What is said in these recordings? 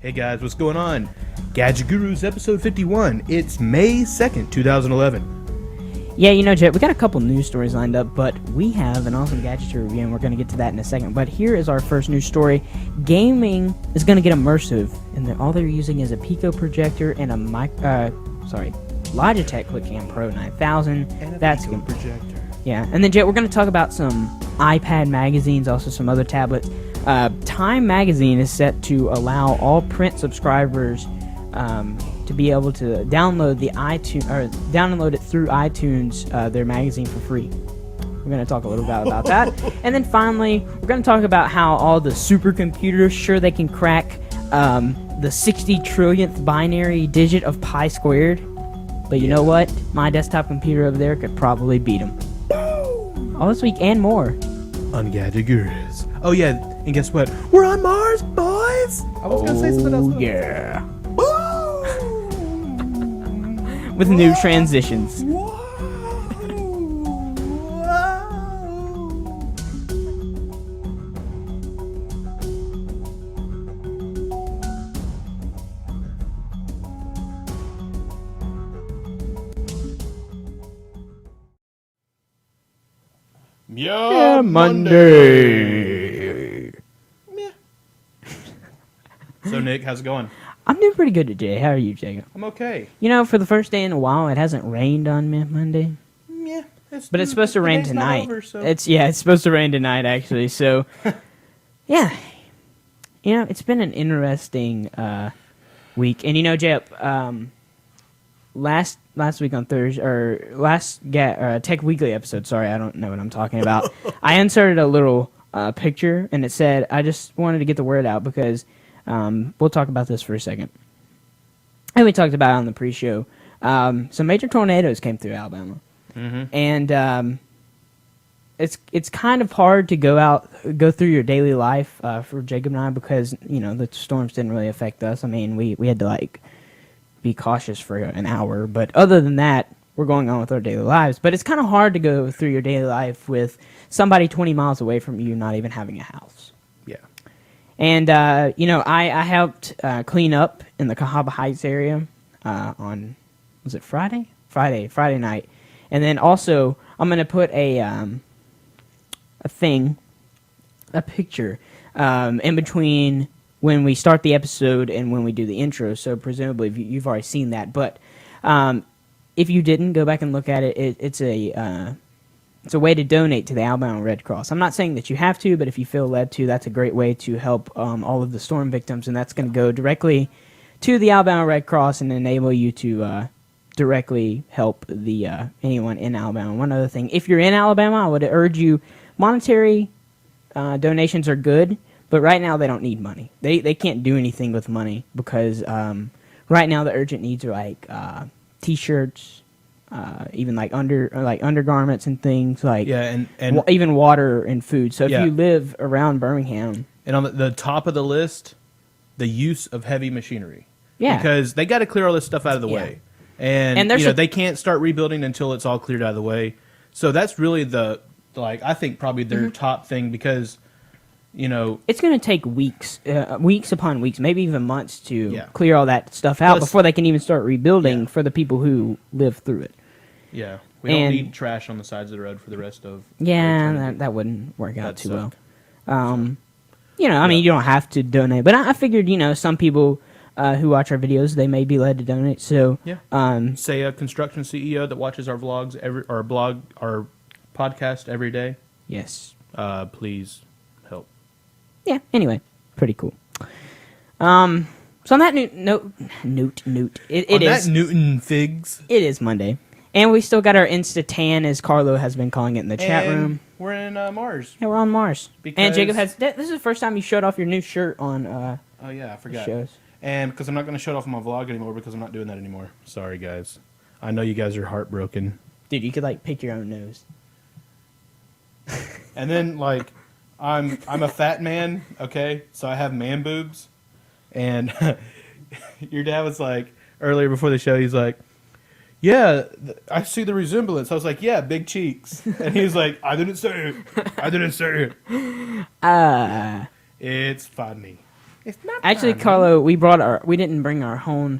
Hey guys, what's going on? Gadget Gurus episode 51. It's May 2nd, 2011. Yeah, you know, Jet, we got a couple news stories lined up, but we have an awesome gadget to review, and we're going to get to that in a second. But here is our first news story. Gaming is going to get immersive, and all they're using is a Pico projector and a Logitech QuickCam Pro 9000. And a That's Pico projector. Yeah, and then, Jet, we're going to talk about some iPad magazines, also some other tablets. Time Magazine is set to allow all print subscribers to be able to download download it through iTunes, their magazine for free. We're going to talk a little bit about that. And then finally, we're going to talk about how all the supercomputers, sure they can crack the 60 trillionth binary digit of pi squared. But you know what? My desktop computer over there could probably beat them. All this week and more On Gadget Gurus. Oh yeah, and guess what? We're on Mars, boys! I was gonna say something else. Yeah. With new transitions. Yeah, Monday. So Nick, how's it going? I'm doing pretty good today. How are you, Jacob? I'm okay. You know, for the first day in a while, it hasn't rained on me Monday. Yeah, But it's supposed to rain the day's not tonight. over, so. It's supposed to rain tonight actually. So, yeah, you know, it's been an interesting week. And you know, Jep, last week on Thursday or last Tech Weekly episode. Sorry, I don't know what I'm talking about. I inserted a little picture, and it said, "I just wanted to get the word out because we'll talk about this for a second." And we talked about it on the pre-show. Some major tornadoes came through Alabama. Mm-hmm. And it's kind of hard to go through your daily life for Jacob and I because, you know, the storms didn't really affect us. I mean, we had to, be cautious for an hour. But other than that, we're going on with our daily lives. But it's kind of hard to go through your daily life with somebody 20 miles away from you not even having a house. Yeah. And, you know, I helped clean up in the Cahaba Heights area on, was it Friday? Friday night. And then also, I'm going to put a picture, in between when we start the episode and when we do the intro. So presumably you've already seen that. But if you didn't, go back and look at it. It's a way to donate to the Alabama Red Cross. I'm not saying that you have to, but if you feel led to, that's a great way to help all of the storm victims. And that's going to go directly to the Alabama Red Cross and enable you to directly help the anyone in Alabama. One other thing, if you're in Alabama, I would urge you, monetary donations are good, but right now they don't need money. They can't do anything with money because right now the urgent needs are like t-shirts, even like undergarments and things like and even water and food. So if Yeah. you live around Birmingham, and on the top of the list, the use of heavy machinery. yeah, Because they got to clear all this stuff out of the Yeah. way. And there's you know, they can't start rebuilding until it's all cleared out of the way. So that's really I think probably their top thing because, you know, it's going to take weeks upon weeks, maybe even months to Yeah. clear all that stuff out Plus- before they can even start rebuilding Yeah. for the people who live through it. yeah, we don't And- need trash on the sides of the road for the rest of Yeah, eternity. that wouldn't work out That'd too suck. well. You know, I mean, you don't have to donate, but I figured, you know, some people who watch our videos, they may be led to donate. So, Yeah. Say a construction CEO that watches our vlogs our podcast every day. yes. Please help. Yeah, anyway, pretty cool. So on that note, it is Newton Figs. it is Monday. And we still got our Insta-tan, as Carlo has been calling it in the chat And room. We're in Mars. Yeah, we're on Mars. Because- And Jacob this is the first time you showed off your new shirt on Oh yeah, I forgot. shows. And because I'm not going to show it off on my vlog anymore because I'm not doing that anymore. Sorry guys. I know you guys are heartbroken. Dude, you could pick your own nose. And then I'm a fat man, okay? So I have man boobs. And your dad was like earlier before the show, he's like, yeah, I see the resemblance. I was like, yeah, big cheeks. And he was like, I didn't say it. I didn't say it. It's funny. It's not Actually, funny. Carlo, we didn't bring our own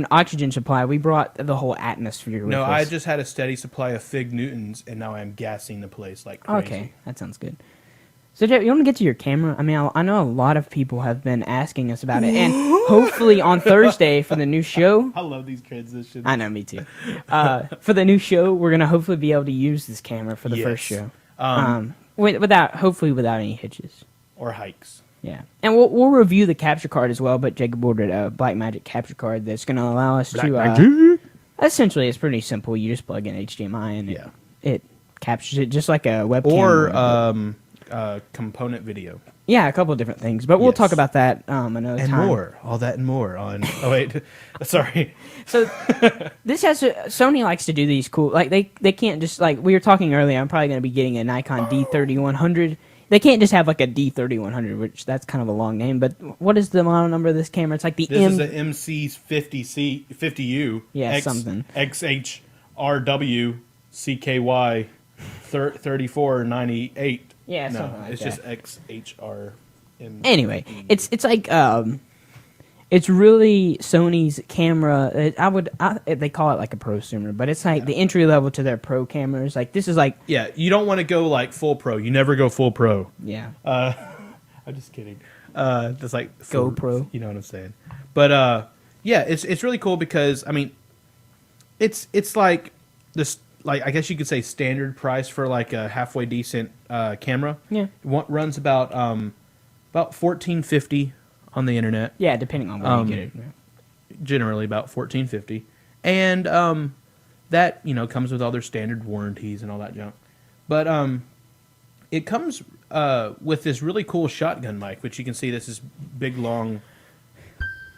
oxygen supply. We brought the whole atmosphere with No, us. I just had a steady supply of Fig Newtons, and now I'm gassing the place like crazy. Okay, that sounds good. So, Jeff, you want to get to your camera? I mean, I know a lot of people have been asking us about it, and hopefully on Thursday for the new show. I love these transitions. I know, me too. For the new show, we're gonna hopefully be able to use this camera for the first show, hopefully without any hitches. Or hikes. Yeah, and we'll review the capture card as well. But Jacob ordered a Blackmagic capture card that's going to allow us to. Essentially, it's pretty simple. You just plug in HDMI and it captures it just like a webcam. Or component video. Yeah, a couple of different things. But we'll talk about that another and time. More. All that and more on. Oh wait, sorry. So this has Sony likes to do these cool. Like they can't just like we were talking earlier. I'm probably going to be getting a Nikon D3100. They can't just have like a D3100, which that's kind of a long name. But what is the model number of this camera? It's like the This is an MC50U. Yeah, something. XHRW CKY 3498. Yeah, no, something like it's that. just XHR. Anyway, it's like it's really Sony's camera. They call it like a prosumer, but it's like the entry level to their pro cameras. Like this is like you don't want to go like full pro. You never go full pro. Yeah. I'm just kidding. That's like GoPro. You know what I'm saying? But yeah, it's really cool because I mean, it's like this. Like I guess you could say standard price for like a halfway decent camera. Yeah. Runs about $14.50 on the internet. Yeah, depending on where you get it. Yeah. Generally about $14.50, and that comes with all their standard warranties and all that junk. But it comes with this really cool shotgun mic, which you can see. This is big, long,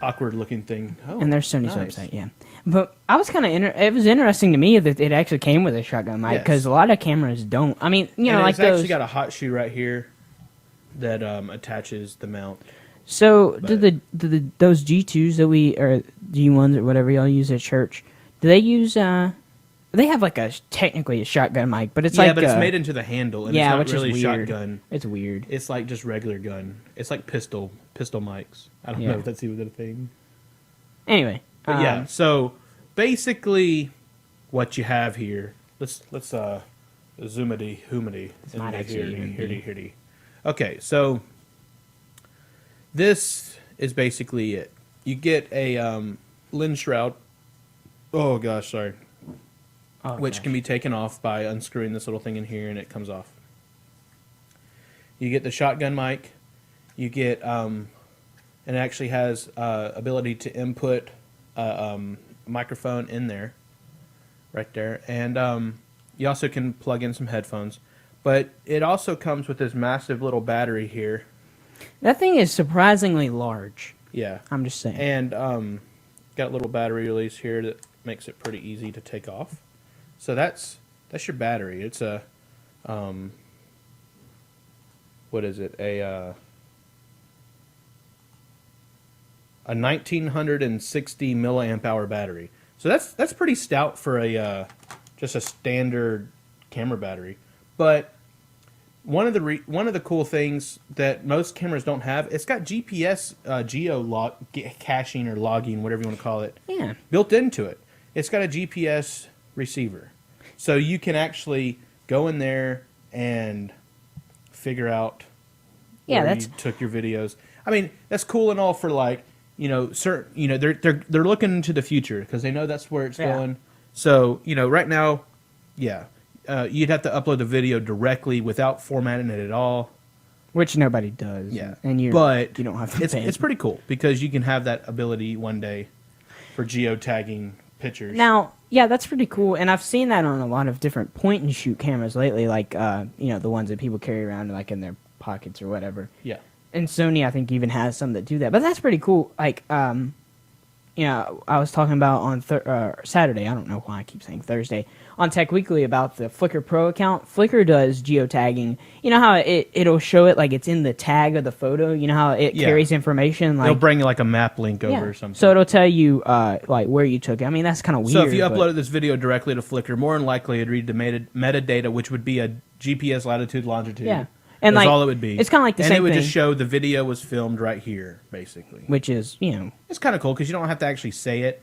awkward looking thing. Oh, And there's Sony's nice. website, yeah. But I was kind of it was interesting to me that it actually came with a shotgun mic because a lot of cameras don't. I mean, like it's those. actually got a hot shoe right here that attaches the mount. So do those G2s that or G1s or whatever y'all use at church? Do they use They have like technically a shotgun mic, but it's like but it's made into the handle, and it's not which really is weird. shotgun. It's weird. It's like just regular gun. It's like pistol mics. I don't know if that's even a thing. Anyway, but yeah. So basically, what you have here. Let's zoomity hoomity. not actually Hirty. Okay, so this is basically it. You get a lens shroud. Oh gosh, sorry. Which can be taken off by unscrewing this little thing in here, and it comes off. You get the shotgun mic. You get, and it actually has ability to input a microphone in there, right there, and you also can plug in some headphones. But it also comes with this massive little battery here. That thing is surprisingly large. Yeah, I'm just saying. and got a little battery release here that makes it pretty easy to take off. So that's your battery. It's a what is it? A 1960 milliamp hour battery. So that's pretty stout for a just a standard camera battery. But one of the cool things that most cameras don't have, it's got GPS caching or logging, whatever you want to call it, built into it. It's got a GPS receiver, so you can actually go in there and figure out where you took your videos. I mean, that's cool and all for like certain they're looking into the future because they know that's where it's going. So right now, you'd have to upload the video directly without formatting it at all, which nobody does. Yeah, and you don't have to. It's pretty cool because you can have that ability one day for geotagging pictures. Now, that's pretty cool, and I've seen that on a lot of different point-and-shoot cameras lately, like the ones that people carry around like in their pockets or whatever. Yeah. And Sony, I think, even has some that do that, but that's pretty cool. Like, I was talking about on Saturday. I don't know why I keep saying Thursday on Tech Weekly about the Flickr Pro account. Flickr does geotagging. You know how it'll show it like it's in the tag of the photo. You know how it carries information. Like they'll bring like a map link over or something. So it'll tell you like where you took it. I mean, that's kind of weird. So if you uploaded this video directly to Flickr, more than likely it'd read the metadata, which would be a GPS latitude, longitude. Yeah. And That's like, all it would be. it's kind of like the and same it would thing, just show the video was filmed right here, basically. which is, you know, It's kind of cool because you don't have to actually say it.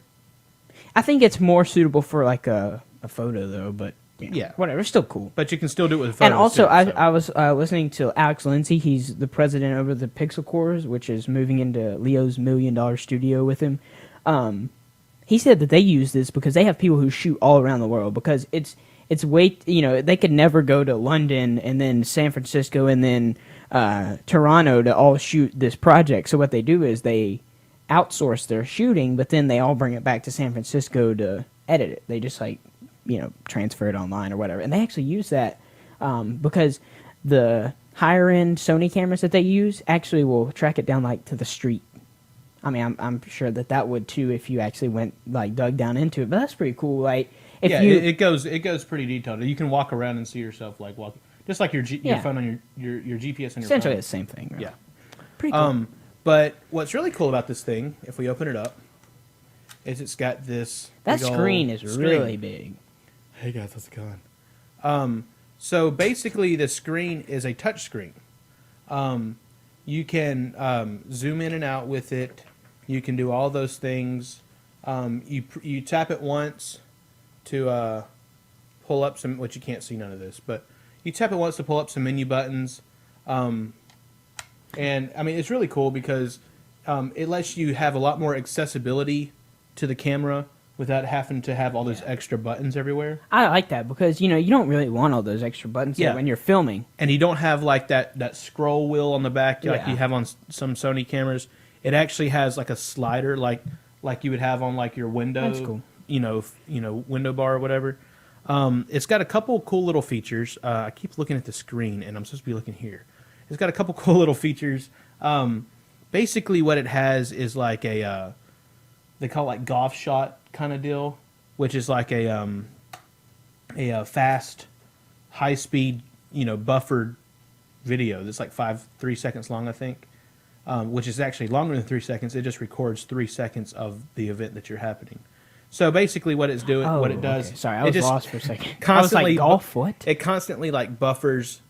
I think it's more suitable for like a photo though, but you know, Yeah. whatever, it's still cool. But you can still do it with photos. And also, too, I was listening to Alex Lindsay. He's the president over the Pixel Cores, which is moving into Leo's $1 million studio with him. He said that they use this because they have people who shoot all around the world because it's way, you know, they could never go to London and then San Francisco and then Toronto to all shoot this project. So what they do is they outsource their shooting, but then they all bring it back to San Francisco to edit it. They just like, you know, transfer it online or whatever. And they actually use that because the higher end Sony cameras that they use actually will track it down like to the street. I mean, I'm sure that would too if you actually went like dug down into it. But that's pretty cool. Like, if yeah, you, it goes pretty detailed. You can walk around and see yourself like walking, just like your phone on your GPS on your essentially phone. the same thing. Right? Yeah. Pretty cool. But what's really cool about this thing, if we open it up, is it's got this. That big screen old is really big. Hey guys, how's it going? So basically, the screen is a touch screen. You can zoom in and out with it. You can do all those things. You tap it once to pull up some, which you can't see none of this, but you tap it once to pull up some menu buttons. And I mean, it's really cool because it lets you have a lot more accessibility to the camera without having to have all those extra buttons everywhere. I like that because, you know, you don't really want all those extra buttons there when you're filming. And you don't have like that scroll wheel on the back like you have on some Sony cameras. It actually has like a slider like you would have on like your window. That's cool. You know, window bar or whatever. It's got a couple cool little features. I keep looking at the screen and I'm supposed to be looking here. It's got a couple cool little features. Basically what it has is like a they call it like golf shot kind of deal, which is like a fast, high speed, you know, buffered video that's like 3 seconds long, I think, which is actually longer than 3 seconds. It just records 3 seconds of the event that you're happening. So basically, what it's doing, what it does, okay. Sorry, I was just lost for a second. Constantly, I was like, golf, what? It constantly like buffers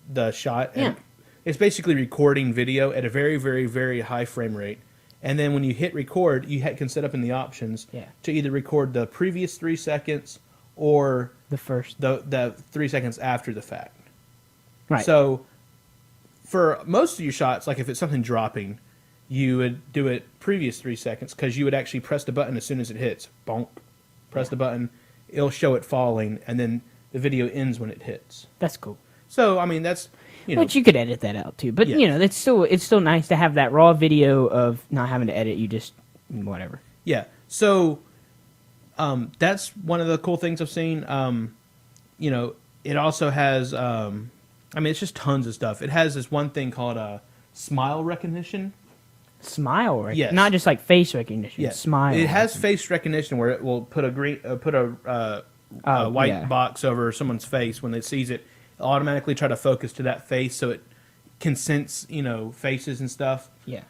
the shot. And it's basically recording video at a very, very, very high frame rate. And then when you hit record, you can set up in the options to either record the previous 3 seconds or the 3 seconds after the fact. Right. So for most of your shots, like if it's something dropping, you would do it previous 3 seconds because you would actually press the button as soon as it hits. Bonk. Press the button. It'll show it falling, and then the video ends when it hits. That's cool. So, I mean, that's... But you could edit that out too. But you know, it's still nice to have that raw video of not having to edit. You just whatever. Yeah. So that's one of the cool things I've seen. You know, it also has. I mean, it's just tons of stuff. It has this one thing called smile recognition. Smile recognition. Yes. Not just like face recognition. Yes. Smile. It has face recognition where it will put a white box over someone's face when it sees it. Automatically try to focus to that face so it can sense, you know, faces and stuff. Yeah.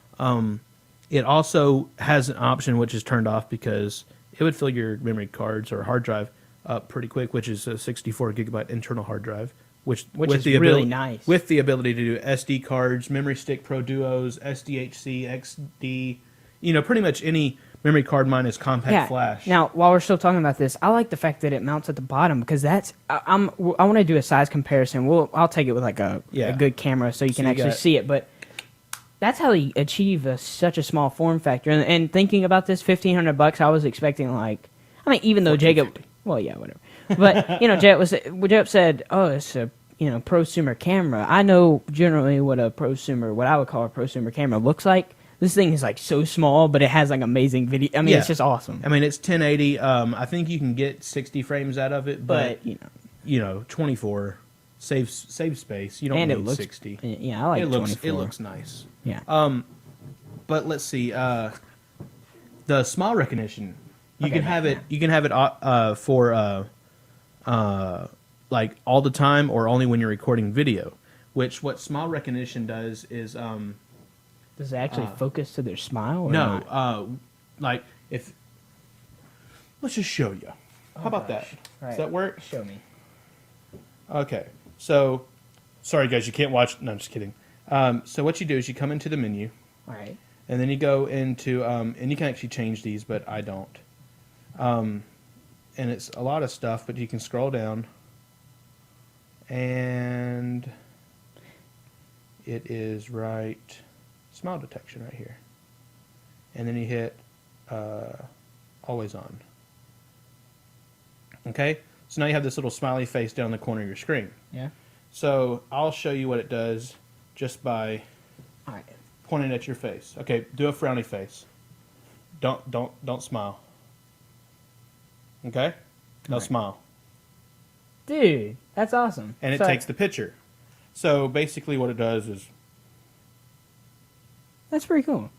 It also has an option which is turned off because it would fill your memory cards or hard drive up pretty quick, which is a 64 gigabyte internal hard drive, which is really nice. With the ability to do SD cards, memory stick Pro Duos, SDHC, XD, you know, pretty much any memory card minus compact flash. Now, while we're still talking about this, I like the fact that it mounts at the bottom because that's I want to do a size comparison. I'll take it with like a good camera so you can actually see it. But that's how you achieve such a small form factor. And thinking about this, $1,500, I was expecting like, I mean, even though Jacob, well, yeah, whatever. But you know, Jacob said, oh, it's a prosumer camera. I know generally what I would call a prosumer camera looks like. This thing is like so small, but it has like amazing video. I mean, it's just awesome. I mean, it's 1080. I think you can get 60 frames out of it, but you know, 24 saves space. You don't need 60. Yeah, I like 24. It looks nice. Yeah. But let's see. The smile recognition. You can have it. You can have it for like all the time or only when you're recording video. What smile recognition does is does it actually focus to their smile? Or no, not? like if let's just show you. How about that? Right. Does that work? Show me. Okay, so sorry guys, you can't watch. No, I'm just kidding. So what you do is you come into the menu. All right. And then you go into, and you can actually change these, but I don't. And it's a lot of stuff, but you can scroll down. And it is right, smile detection right here. And then you hit always on. Okay? So now you have this little smiley face down the corner of your screen. Yeah. So I'll show you what it does just by All right. pointing at your face. Okay, do a frowny face. Don't smile. Okay? No Right. smile. Dude, that's awesome. And it So- takes the picture. So basically what it does is That's pretty cool.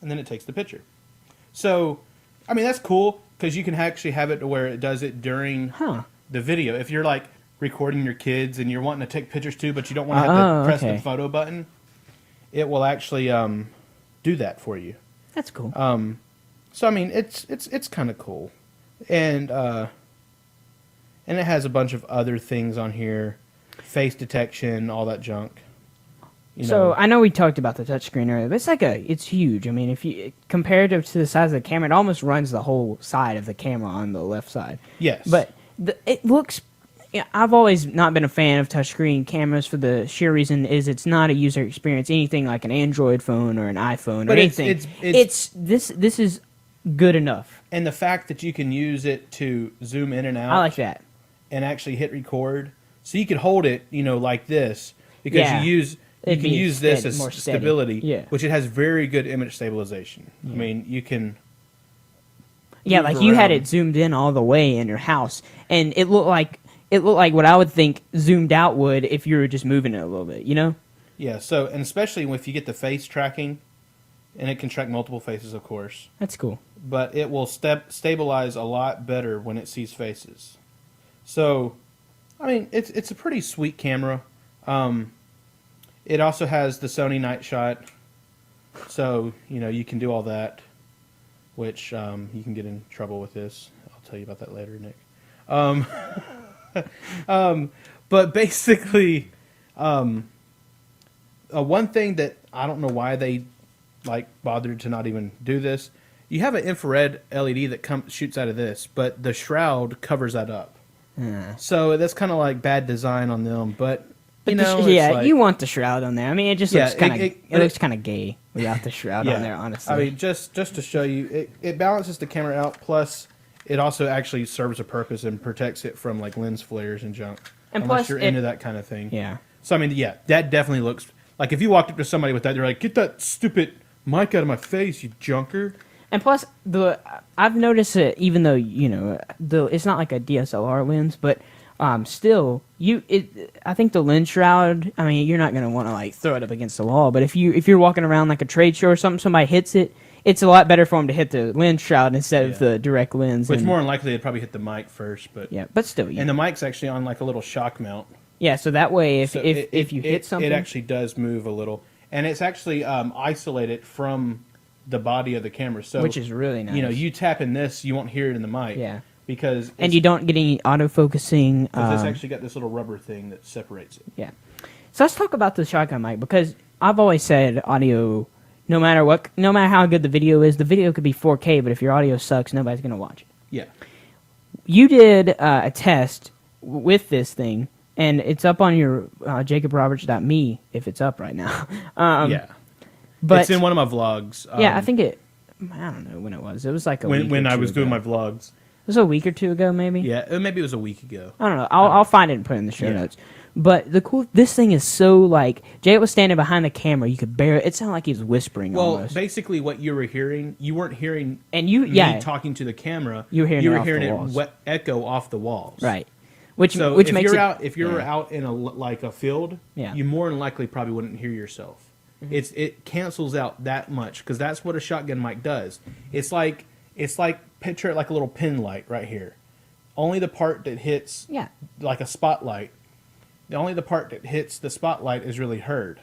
and then it takes the picture. So I mean that's cool because you can actually have it to where it does it during Huh. the video. If you're like recording your kids and you're wanting to take pictures too, but you don't want to have to press okay. the photo button, it will actually do that for you. That's cool. So I mean, it's kind of cool, and it has a bunch of other things on here, face detection, all that junk. You So know. I know we talked about the touchscreen earlier, but it's huge. I mean, if you comparative to the size of the camera, it almost runs the whole side of the camera on the left side. Yes, But it looks. Yeah, I've always not been a fan of touchscreen cameras for the sheer reason is it's not a user experience anything like an Android phone or an iPhone or But it's- anything. it's- This is good enough. and the fact that you can use it to zoom in and out, I like that. and actually hit record, so you could hold it, like this, because Yeah. you It'd can be use this steady, as more steady. stability, Yeah. which it has very good image stabilization. I mean, you can. Yeah, move like you had around. it zoomed in all the way in your house, and it looked like what I would think zoomed out would if you were just moving it a little bit. You know? Yeah, so, and especially if you get the face tracking, and it can track multiple faces, of course, That's cool. but it will stabilize a lot better when it sees faces. So, I mean, it's a pretty sweet camera. It also has the Sony night shot, so, you can do all that, which you can get in trouble with this. I'll tell you about that later, Nick. But basically, one thing that I don't know why they bothered to not even do this. You have an infrared LED that shoots out of this, but the shroud covers that up. So that's kind of like bad design on them. But But it's yeah, like- you want the shroud on there. I mean, it just Yeah, looks kind of it- it looks kind of gay without the shroud yeah. on there. Honestly, I mean, just to show you, it balances the camera out. Plus, it also actually serves a purpose and protects it from like lens flares and junk. And unless plus you're it- into that kind of thing. yeah. So I mean, yeah, that definitely looks like if you walked up to somebody with that, they're like, "Get that stupid mic out of my face, you junker." And plus, I've noticed that even though it's not like a DSLR lens, but still, I think the lens shroud. I mean, you're not gonna want to like throw it up against the wall, but if you're walking around like a trade show or something, somebody hits it, it's a lot better for them to hit the lens shroud instead of the direct lens. Which and- more than likely they'd probably hit the mic first, but yeah, but still, and the mic's actually on like a little shock mount. yeah. So that way, So if you hit something, it actually does move a little, and it's actually isolated from the body of the camera. So which is really nice. you tap in this, you won't hear it in the mic. Yeah. Because and you don't get any autofocusing. this actually got this little rubber thing that separates it. Yeah. So let's talk about the shotgun mic because I've always said audio, no matter how good the video could be 4K, but if your audio sucks, nobody's gonna watch it. Yeah. You did a test with this thing, and it's up on your JacobRoberts.me if it's up right now. Yeah. But It's in one of my vlogs. yeah, I think I don't know when it was. It was like a week when or I two was doing ago. my vlogs. It was a week or two ago, maybe. Yeah, maybe it was a week ago. I don't know. I'll find it and put it in the show Yeah. notes. But this thing is so like Jay was standing behind the camera. You could barely. It sounded like he was whispering Well, almost. basically, what you were hearing, you weren't hearing And you, me talking to the camera. You were hearing it off the it walls. echo off the walls. right. Which So which if makes you're it, out, if you're yeah. out in a field, Yeah. you more than likely probably wouldn't hear yourself. It cancels out that much because that's what a shotgun mic does. It's like picture it like a little pin light right here. Only the part that hits Yeah. like a spotlight. Only the part that hits the spotlight is really heard,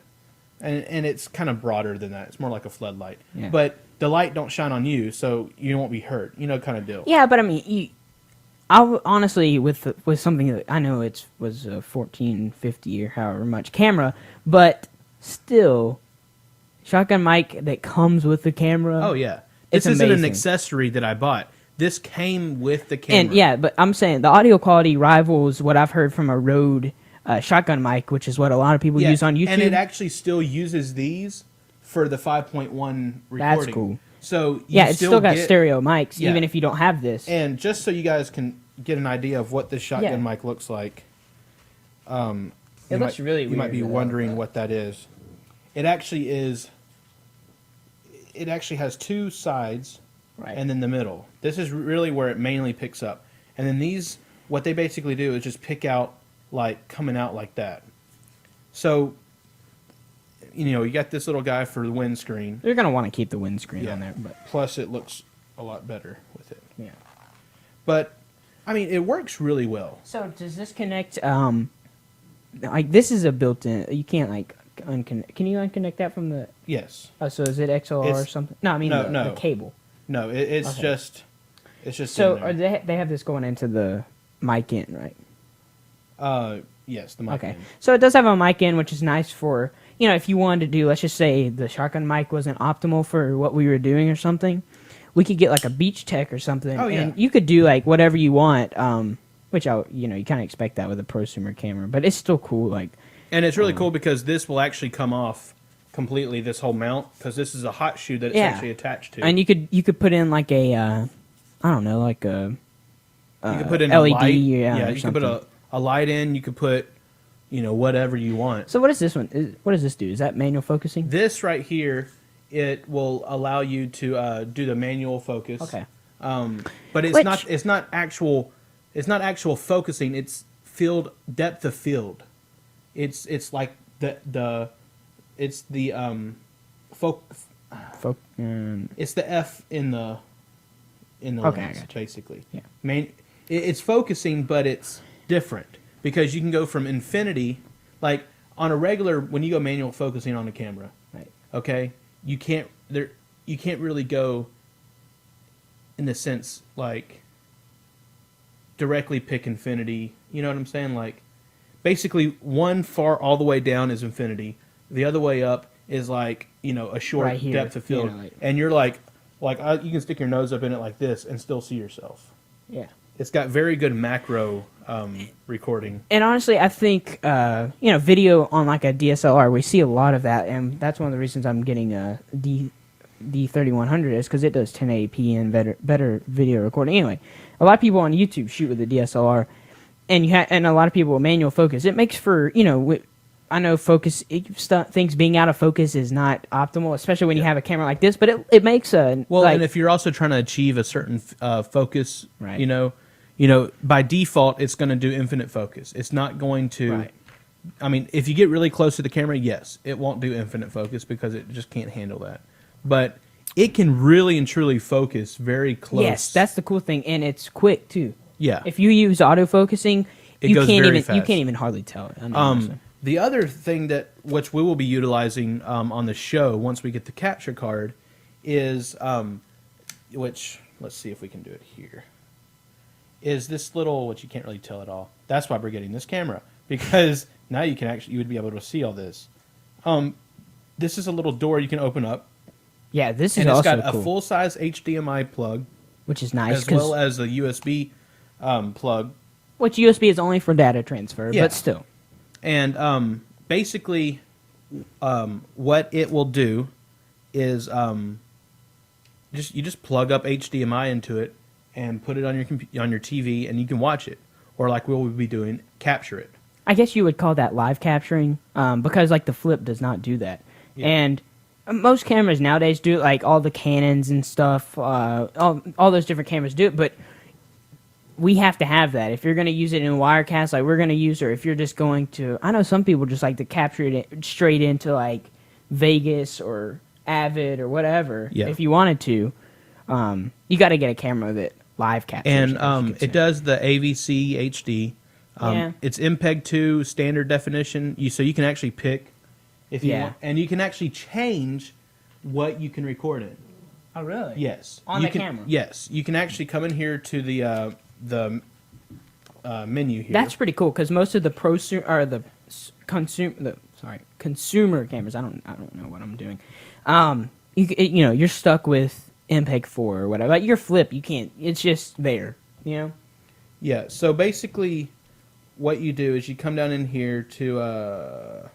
and it's kind of broader than that. It's more like a floodlight. Yeah. But the light don't shine on you, so you won't be heard. Kind of deal. Yeah, but I mean, honestly, with something that I know was a 1450 or however much camera, but still, shotgun mic that comes with the camera. Oh yeah, It's this isn't an amazing. accessory that I bought. This came with the camera. And yeah, but I'm saying the audio quality rivals what I've heard from a Rode shotgun mic, which is what a lot of people use on YouTube. And it actually still uses these for the 5.1 recording. That's cool. So it's still got stereo mics, Yeah. even if you don't have this. And just so you guys can get an idea of what this shotgun mic looks like, It looks really weird. You might be wondering what that is. It actually is. It actually has two sides, Right. and then the middle. This is really where it mainly picks up. And then these, what they basically do is just pick out, like, coming out like that. So, you got this little guy for the windscreen. You're gonna want to keep the windscreen on there, but Plus, it looks a lot better with it. yeah. But, I mean, it works really well. So does this connect? Like this is a built-in. You can't like unconnect. Can you unconnect that from the? Yes. Oh, so is it XLR or It's- something? No, I mean the cable. No, it's Okay. just. It's just. So in are there. they have this going into the mic in, right? Yes, the mic. Okay. in. So it does have a mic in, which is nice for if you wanted to do. Let's just say the shotgun mic wasn't optimal for what we were doing or something. We could get like a Beach Tech or something, Oh, yeah. and you could do like whatever you want. Which you kind of expect that with a prosumer camera, but it's still cool. Like, And it's really cool because this will actually come off completely. This whole mount, because this is a hot shoe that it's actually attached to. and you could put in like a I don't know, like a you could put in LED, a light. yeah, or You could put something. a light in. You could put, whatever you want. So what is this one? What does this do? Is that manual focusing? This right here, it will allow you to do the manual focus. Okay. But it's Which- not. It's not actual. It's not actual focusing. It's depth of field. It's like it's the it's the F in the Okay, I lens, gotcha. basically. Yeah. It's focusing, but it's different because you can go from infinity, like on a regular when you go manual focusing on a camera. Right. Okay, you can't really go in the sense like directly pick infinity. You know what I'm saying? Like basically one far all the way down is infinity. The other way up is like, a short Right here, depth of field. And you're like you can stick your nose up in it like this and still see yourself. Yeah. It's got very good macro recording. And honestly, I think video on like a DSLR, we see a lot of that, and that's one of the reasons I'm getting a D3100 is because it does 1080p and better video recording. Anyway, a lot of people on YouTube shoot with a DSLR, and and a lot of people with manual focus. It makes for I know things being out of focus is not optimal, especially when you have a camera like this. But it makes a And if you're also trying to achieve a certain focus, Right. By default it's going to do infinite focus. It's not going to. Right. I mean, if you get really close to the camera, yes, it won't do infinite focus because it just can't handle that. But it can really and truly focus very close. Yes, that's the cool thing, and it's quick too. Yeah. If you use autofocusing, It you goes can't very even you fast. can't even hardly tell it. I mean, honestly. The other thing which we will be utilizing on the show once we get the capture card is, which let's see if we can do it here, is this little, which you can't really tell at all. That's why we're getting this camera, because now you would be able to see all this. This is a little door you can open up, Yeah, this is and it's also got cool, a full-size HDMI plug which is nice. as well as a USB plug. Which USB is only for data transfer, Yeah. but still. And basically, what it will do is you just plug up HDMI into it and put it on your TV, and you can watch it, or like we'll be doing, capture it. I guess you would call that live capturing, because like the Flip does not do that, and most cameras nowadays do it. Like all the Canons and stuff, all those different cameras do it, but we have to have that if you're going to use it in Wirecast, like we're going to use, or if you're just going to. I know some people just like to capture it straight into like Vegas or Avid or whatever. Yeah. If you wanted to, you got to get a camera that live captures. And as you could say. it does the AVC HD. Yeah. It's MPEG 2 standard definition, so you can actually pick if you Yeah. want, and you can actually change what you can record in. Oh really? Yes. On You the can, camera? Yes, you can actually come in here to the menu here. That's pretty cool because most of the consumer cameras. I don't know what I'm doing. You're stuck with MPEG 4 or whatever. Like your flip, you can't. It's just there. You know. Yeah. So basically, what you do is you come down in here to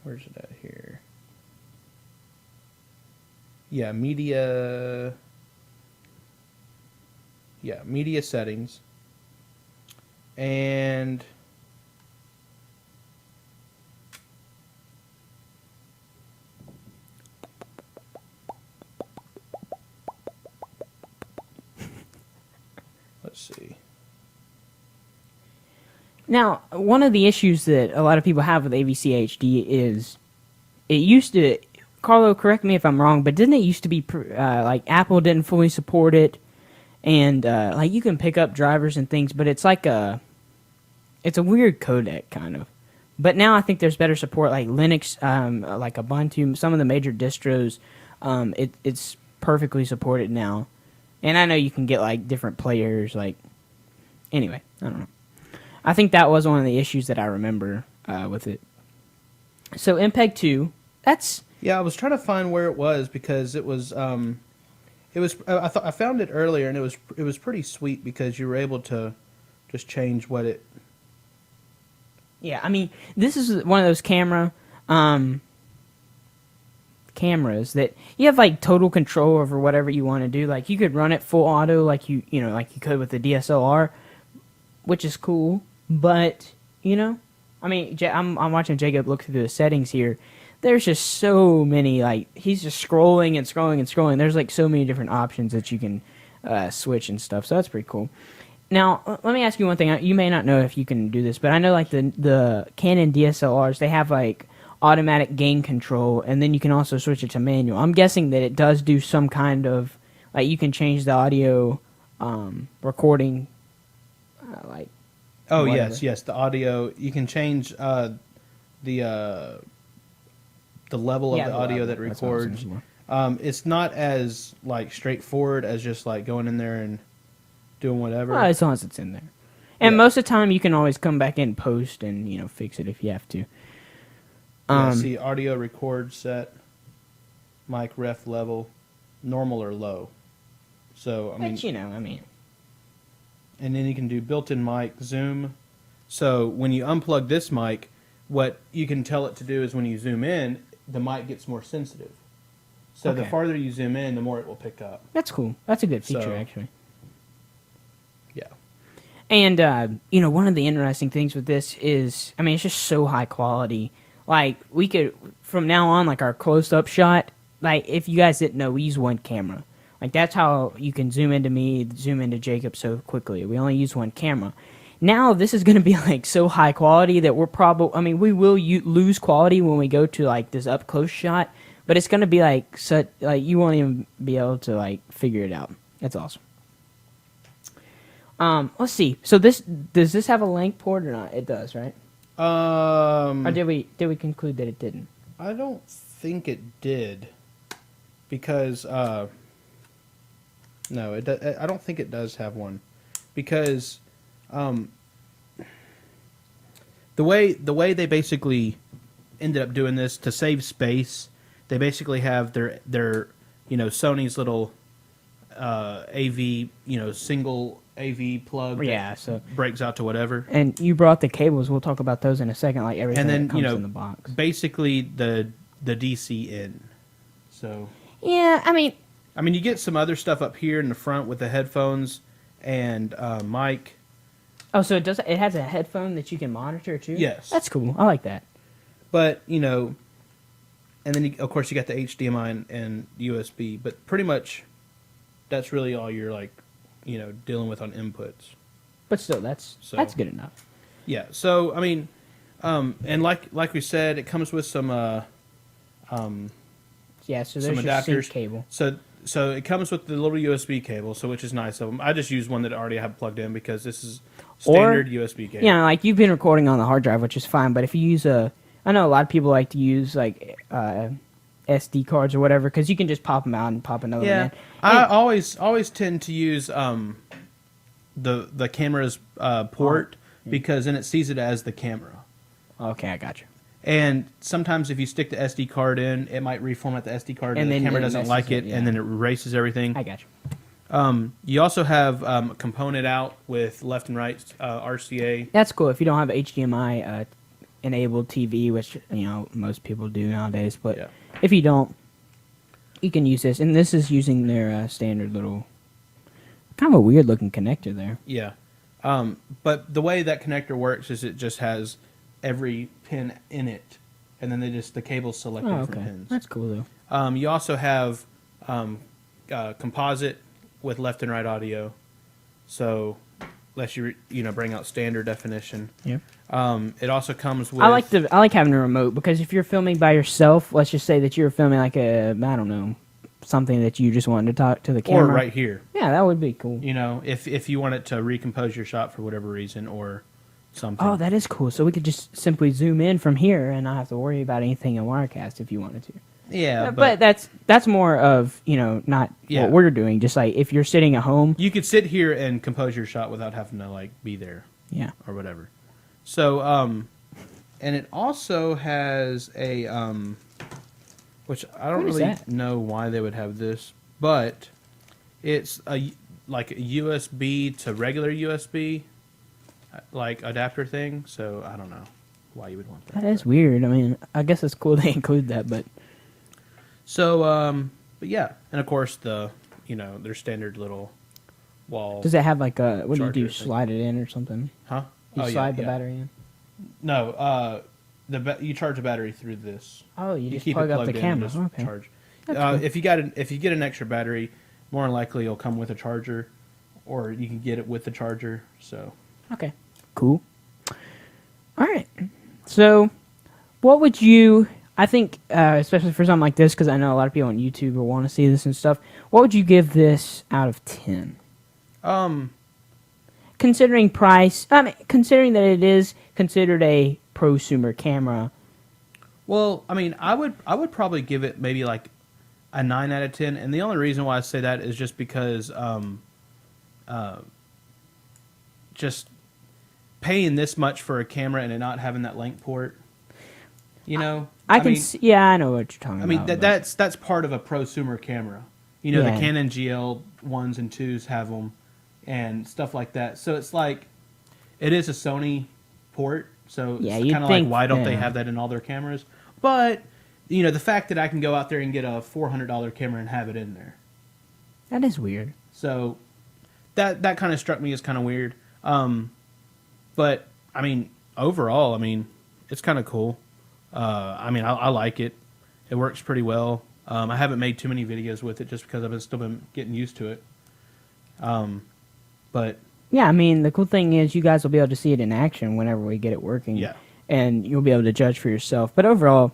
where's it at here? Yeah, media. Yeah, media settings. And let's see. Now, one of the issues that a lot of people have with AVC HD is it used to, Carlo, correct me if I'm wrong, but didn't it used to be like Apple didn't fully support it? And like you can pick up drivers and things, but it's like it's a weird codec kind of. But now I think there's better support, like Linux, like Ubuntu, some of the major distros. It's perfectly supported now, and I know you can get like different players. Like anyway, I don't know. I think that was one of the issues that I remember with it. So MPEG 2, that's Yeah, I was trying to find where it was because it was. I found it earlier, and it was pretty sweet because you were able to just change what it. Yeah, I mean, this is one of those cameras that you have like total control over whatever you want to do. Like you could run it full auto, like you could with the DSLR, which is cool. But I mean, I'm watching Jacob look through the settings here. There's just so many, like, he's just scrolling and scrolling and scrolling. There's, like, so many different options that you can switch and stuff, so that's pretty cool. Now, let me ask you one thing. You may not know if you can do this, but I know, like, the Canon DSLRs, they have, like, automatic gain control, and then you can also switch it to manual. I'm guessing that it does do some kind of, like, you can change the audio recording, like, Oh, whatever. yes, the audio. You can change the level of the audio that That's what I was records. looking for. It's not as like straightforward as just like going in there and doing whatever. Well, as long as it's in there. And Yeah. most of the time, you can always come back in post and fix it if you have to. See, audio record set, mic ref level, normal or low. So I mean, But and then you can do built-in mic zoom. So when you unplug this mic, what you can tell it to do is when you zoom in, the mic gets more sensitive. So the Okay. farther you zoom in, the more it will pick up. that's cool. That's a good feature, So- actually. Yeah. And, one of the interesting things with this is, I mean, it's just so high quality. Like, we could, from now on, like, our close-up shot, like, if you guys didn't know, we use one camera. Like, that's how you can zoom into me, zoom into Jacob so quickly. We only use one camera. Now, this is going to be, like, so high quality that we're probably, I mean, we will lose quality when we go to, like, this up-close shot, but it's going to be, like, such, like, you won't even be able to, like, figure it out. That's awesome. Let's see. So does this have a link port or not? It does, right? Or did we conclude that it didn't? I don't think it did, because no, I don't think it does have one, because the way they basically ended up doing this to save space, they basically have their Sony's little AV single AV plug that Yeah, so breaks out to whatever. and you brought the cables. We'll talk about those in a second, like everything And then, that comes in the box. basically the DC in. So Yeah, I mean, you get some other stuff up here in the front with the headphones and mic. oh, so it has a headphone that you can monitor too? Yes. That's cool. I like that. But, and then, of course, you got the HDMI and USB. But pretty much that's really all you're, like, dealing with on inputs. But still, that's good enough. Yeah. So, I mean, and like we said, it comes with some Yeah, so some there's your sync adapters. cable. So it comes with the little USB cable, so which is nice of them. I just use one that I already have plugged in because this is standard USB cable. Yeah, like you've been recording on the hard drive, which is fine. But if you use I know a lot of people like to use like SD cards or whatever because you can just pop them out and pop another one Yeah, in. I always tend to use the camera's port because then it sees it as the camera. Okay, I got you. And sometimes if you stick the SD card in, it might reformat the SD card, and And the then camera it doesn't messes like it, it, yeah. and then it erases everything. I got you. You also have a component out with left and right RCA. That's cool if you don't have HDMI enabled TV, which most people do nowadays. But Yeah. if you don't, you can use this. And this is using their standard little, kind of a weird looking connector there. Yeah. But the way that connector works is it just has every pin in it, and then the cable's selected Oh, from okay. pins. That's cool though. You also have composite with left and right audio, so lets you bring out standard definition. Yeah. It also comes with I like having a remote because if you're filming by yourself, let's just say that you're filming like something that you just wanted to talk to the camera. or right here. Yeah, that would be cool. If you want it to recompose your shot for whatever reason or something. Oh, that is cool. So we could just simply zoom in from here and not have to worry about anything in Wirecast if you wanted to. Yeah, But that's more of, not Yeah. what we're doing. Just like if you're sitting at home. you could sit here and compose your shot without having to be there Yeah. or whatever. So and it also has a which I don't What is really that? know why they would have this, but it's a USB to regular USB adapter thing. So I don't know why you would want that. That is weird. I mean, I guess it's cool they include that, but So but yeah, and of course their standard little wall. does it have what do you Charger do? thing. Slide it in or something? Huh? You Oh, yeah, slide the yeah. battery in? No, you charge the battery through this. Oh, you just keep plug it up the plugged in camera. and just Okay. charge. That's cool. If you get an extra battery, more than likely it'll come with a charger, or you can get it with the charger. So Okay. Cool. All right. So, what would you? I think, especially for something like this, because I know a lot of people on YouTube will want to see this and stuff. What would you give this out of 10? Considering price, considering that it is considered a prosumer camera. well, I mean, I would probably give it maybe like a 9 out of 10, and the only reason why I say that is just because just paying this much for a camera and it not having that link port, I can see, yeah, I know what you're talking I mean, about. but- that's part of a prosumer camera. The Yeah. Canon GL 1s and 2s have them and stuff like that. So it's like, it is a Sony port. So Yeah, it's you'd kind of like, think, why don't they yeah. have that in all their cameras? But, the fact that I can go out there and get a $400 camera and have it in there. That is weird. So that kind of struck me as kind of weird. But, I mean, overall, I mean, it's kind of cool. I like it. It works pretty well. I haven't made too many videos with it just because I've still been getting used to it. But Yeah, I mean, the cool thing is you guys will be able to see it in action whenever we get it working. Yeah. And you'll be able to judge for yourself. But overall,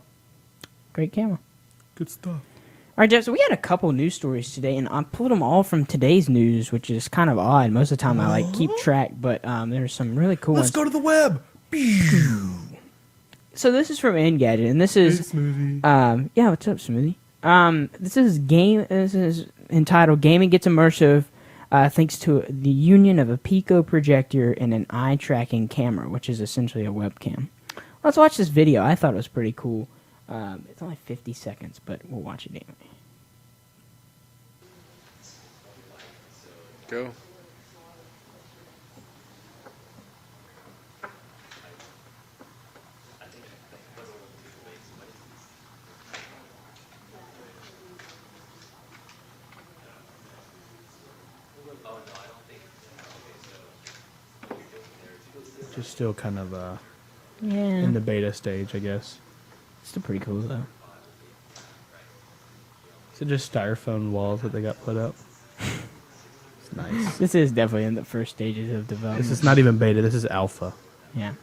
great camera. good stuff. All right, Jeff, so we had a couple news stories today, and I pulled them all from today's news, which is kind of odd. Most of the time I keep track, but there's some really cool ones. to the web. So this is from Gadget, and this is yeah, what's up, Smoothie? This is entitled "Gaming Gets Immersive," thanks to the union of a Pico projector and an eye tracking camera, which is essentially a webcam. Let's watch this video. I thought it was pretty cool. It's only 50 seconds, but we'll watch it anyway. Go. Just still kind of Yeah, in the beta stage, I guess. still pretty cool though. Is it just styrofoam walls that they got put up? It's nice. This is definitely in the first stages of development. This is not even beta. This is alpha. Yeah.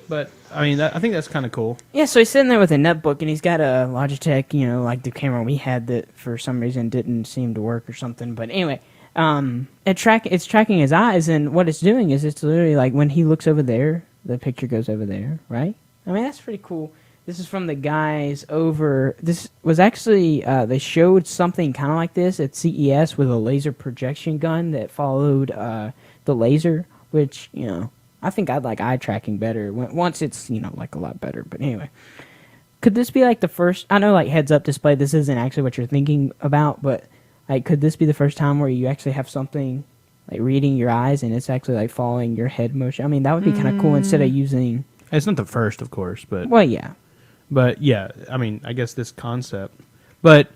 But I mean, I think that's kind of cool. Yeah, so he's sitting there with a netbook, and he's got a Logitech, like the camera we had that for some reason didn't seem to work or something. But anyway, it's tracking his eyes, and what it's doing is it's literally like when he looks over there, the picture goes over there, right? I mean, that's pretty cool. This is from the guys over. This was actually they showed something kind of like this at CES with a laser projection gun that followed the laser, which I think I'd like eye tracking better once it's like a lot better. But anyway, could this be like the first? I know like heads up display. This isn't actually what you're thinking about, but like could this be the first time where you actually have something like reading your eyes and it's actually like following your head motion? I mean, that would be kind of cool instead of using. It's not the first, of course, but Well, yeah. But yeah, I mean, I guess this concept. But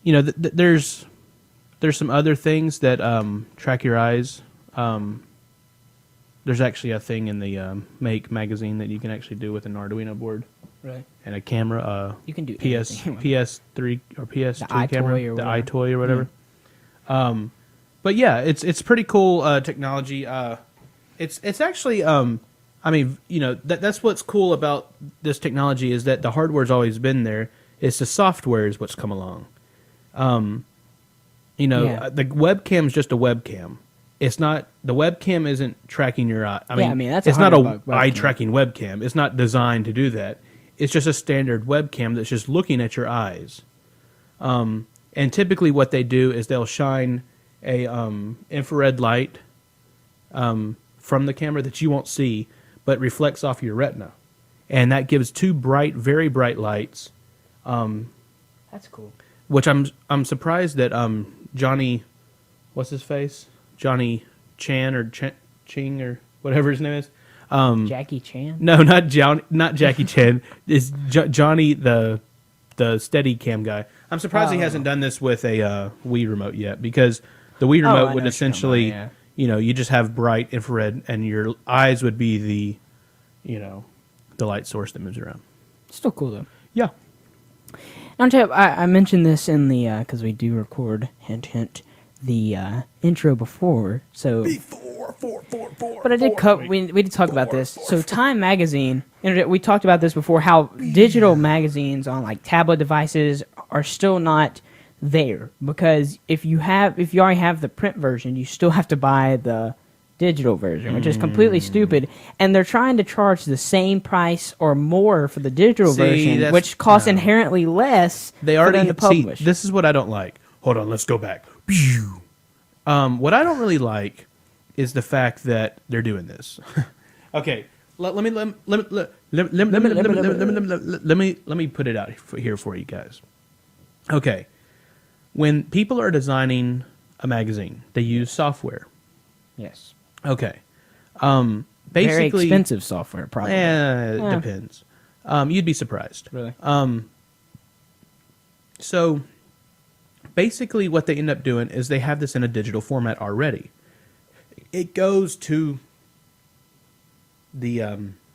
there's some other things that track your eyes. There's actually a thing in the Make magazine that you can actually do with an Arduino board. Right. And a camera. You can do PS3 or PS2 the camera, iToy or the whatever. iToy or whatever. But yeah, it's pretty cool technology. It's actually I mean, that's what's cool about this technology is that the hardware's always been there. It's the software is what's come along. The webcam's just a webcam. It's not the webcam isn't tracking your eye. I mean that's it's not a $100 webcam. eye tracking webcam. It's not designed to do that. It's just a standard webcam that's just looking at your eyes. And typically, what they do is they'll shine a infrared light from the camera that you won't see, but reflects off your retina, and that gives two bright, very bright lights. That's cool. Which I'm surprised that Johnny, what's his face, Johnny Chan or Ching or whatever his name is. Jackie Chan? No, not Jackie Chan. It's Johnny the steady cam guy. I'm surprised he hasn't done this with a Wii remote yet, because the Wii remote would essentially, you just have bright infrared, and your eyes would be the light source that moves around. Still cool though. Yeah. Now, I mentioned this in the because we do record hint hint the intro before, so. But I did we did talk about this. So Time Magazine, we talked about this before, how digital magazines on like tablet devices are still not there, because if you already have the print version, you still have to buy the digital version, which is completely stupid. And they're trying to charge the same price or more for the digital version, which costs inherently less They already for them to publish. This is what I don't like. Hold on, let's go back. What I don't really like is the fact that they're doing this. Okay, let me put it out here for you guys. Okay, when people are designing a magazine, they use software. Yes. Okay. Very Basically, expensive software, probably. it depends. You'd be surprised. Really? So basically what they end up doing is they have this in a digital format already. It goes to the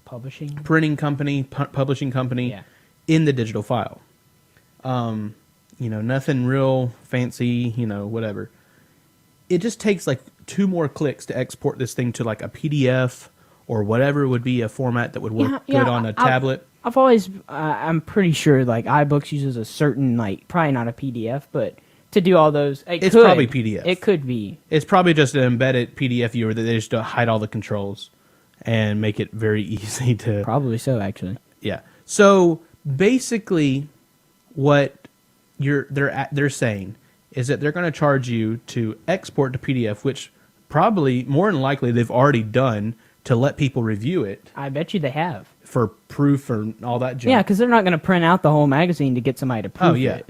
Publishing? printing company, publishing company in the digital file. Nothing real fancy, whatever. It just takes like 2 more clicks to export this thing to like a PDF or whatever would be a format that would work good on a tablet. I've always, I'm pretty sure like iBooks uses a certain, like, probably not a PDF, but to do all those, It's probably PDF. It could be. It's probably just an embedded PDF viewer that they just don't hide all the controls and make it very easy to. Probably so, actually. Yeah. So basically, what they're saying is that they're going to charge you to export to PDF, which probably more than likely they've already done to let people review it. I bet you they have. For proof or all that junk. Yeah, because they're not going to print out the whole magazine to get somebody to proof it.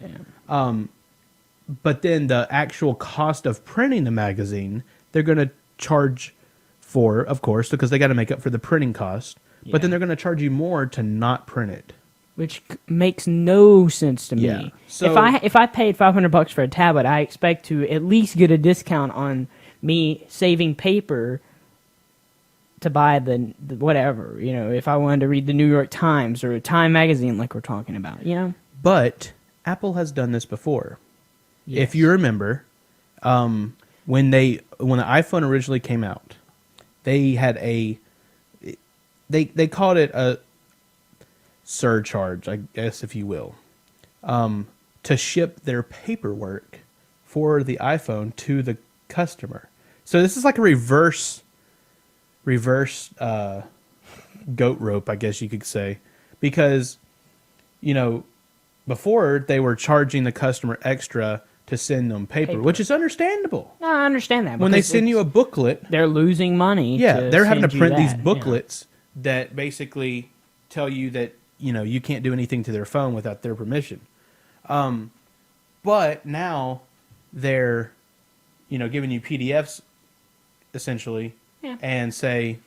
But then the actual cost of printing the magazine, they're going to charge for, of course, because they got to make up for the printing cost. Yeah. But then they're going to charge you more to not print it. Which makes no sense to me. Yeah. So if I paid $500 for a tablet, I expect to at least get a discount on me saving paper to buy the whatever. If I wanted to read the New York Times or a Time magazine, like we're talking about. But Apple has done this before. Yes. If you remember, when the iPhone originally came out, they had they called it a surcharge, I guess, if you will, to ship their paperwork for the iPhone to the customer. So this is like a reverse goat rope, I guess you could say, because before they were charging the customer extra to send them paper, which is understandable. No, I understand that. When they send you a booklet, they're losing money. Yeah, they're having to send you print these that, booklets that basically tell you that you can't do anything to their phone without their permission. But now they're giving you PDFs essentially, and say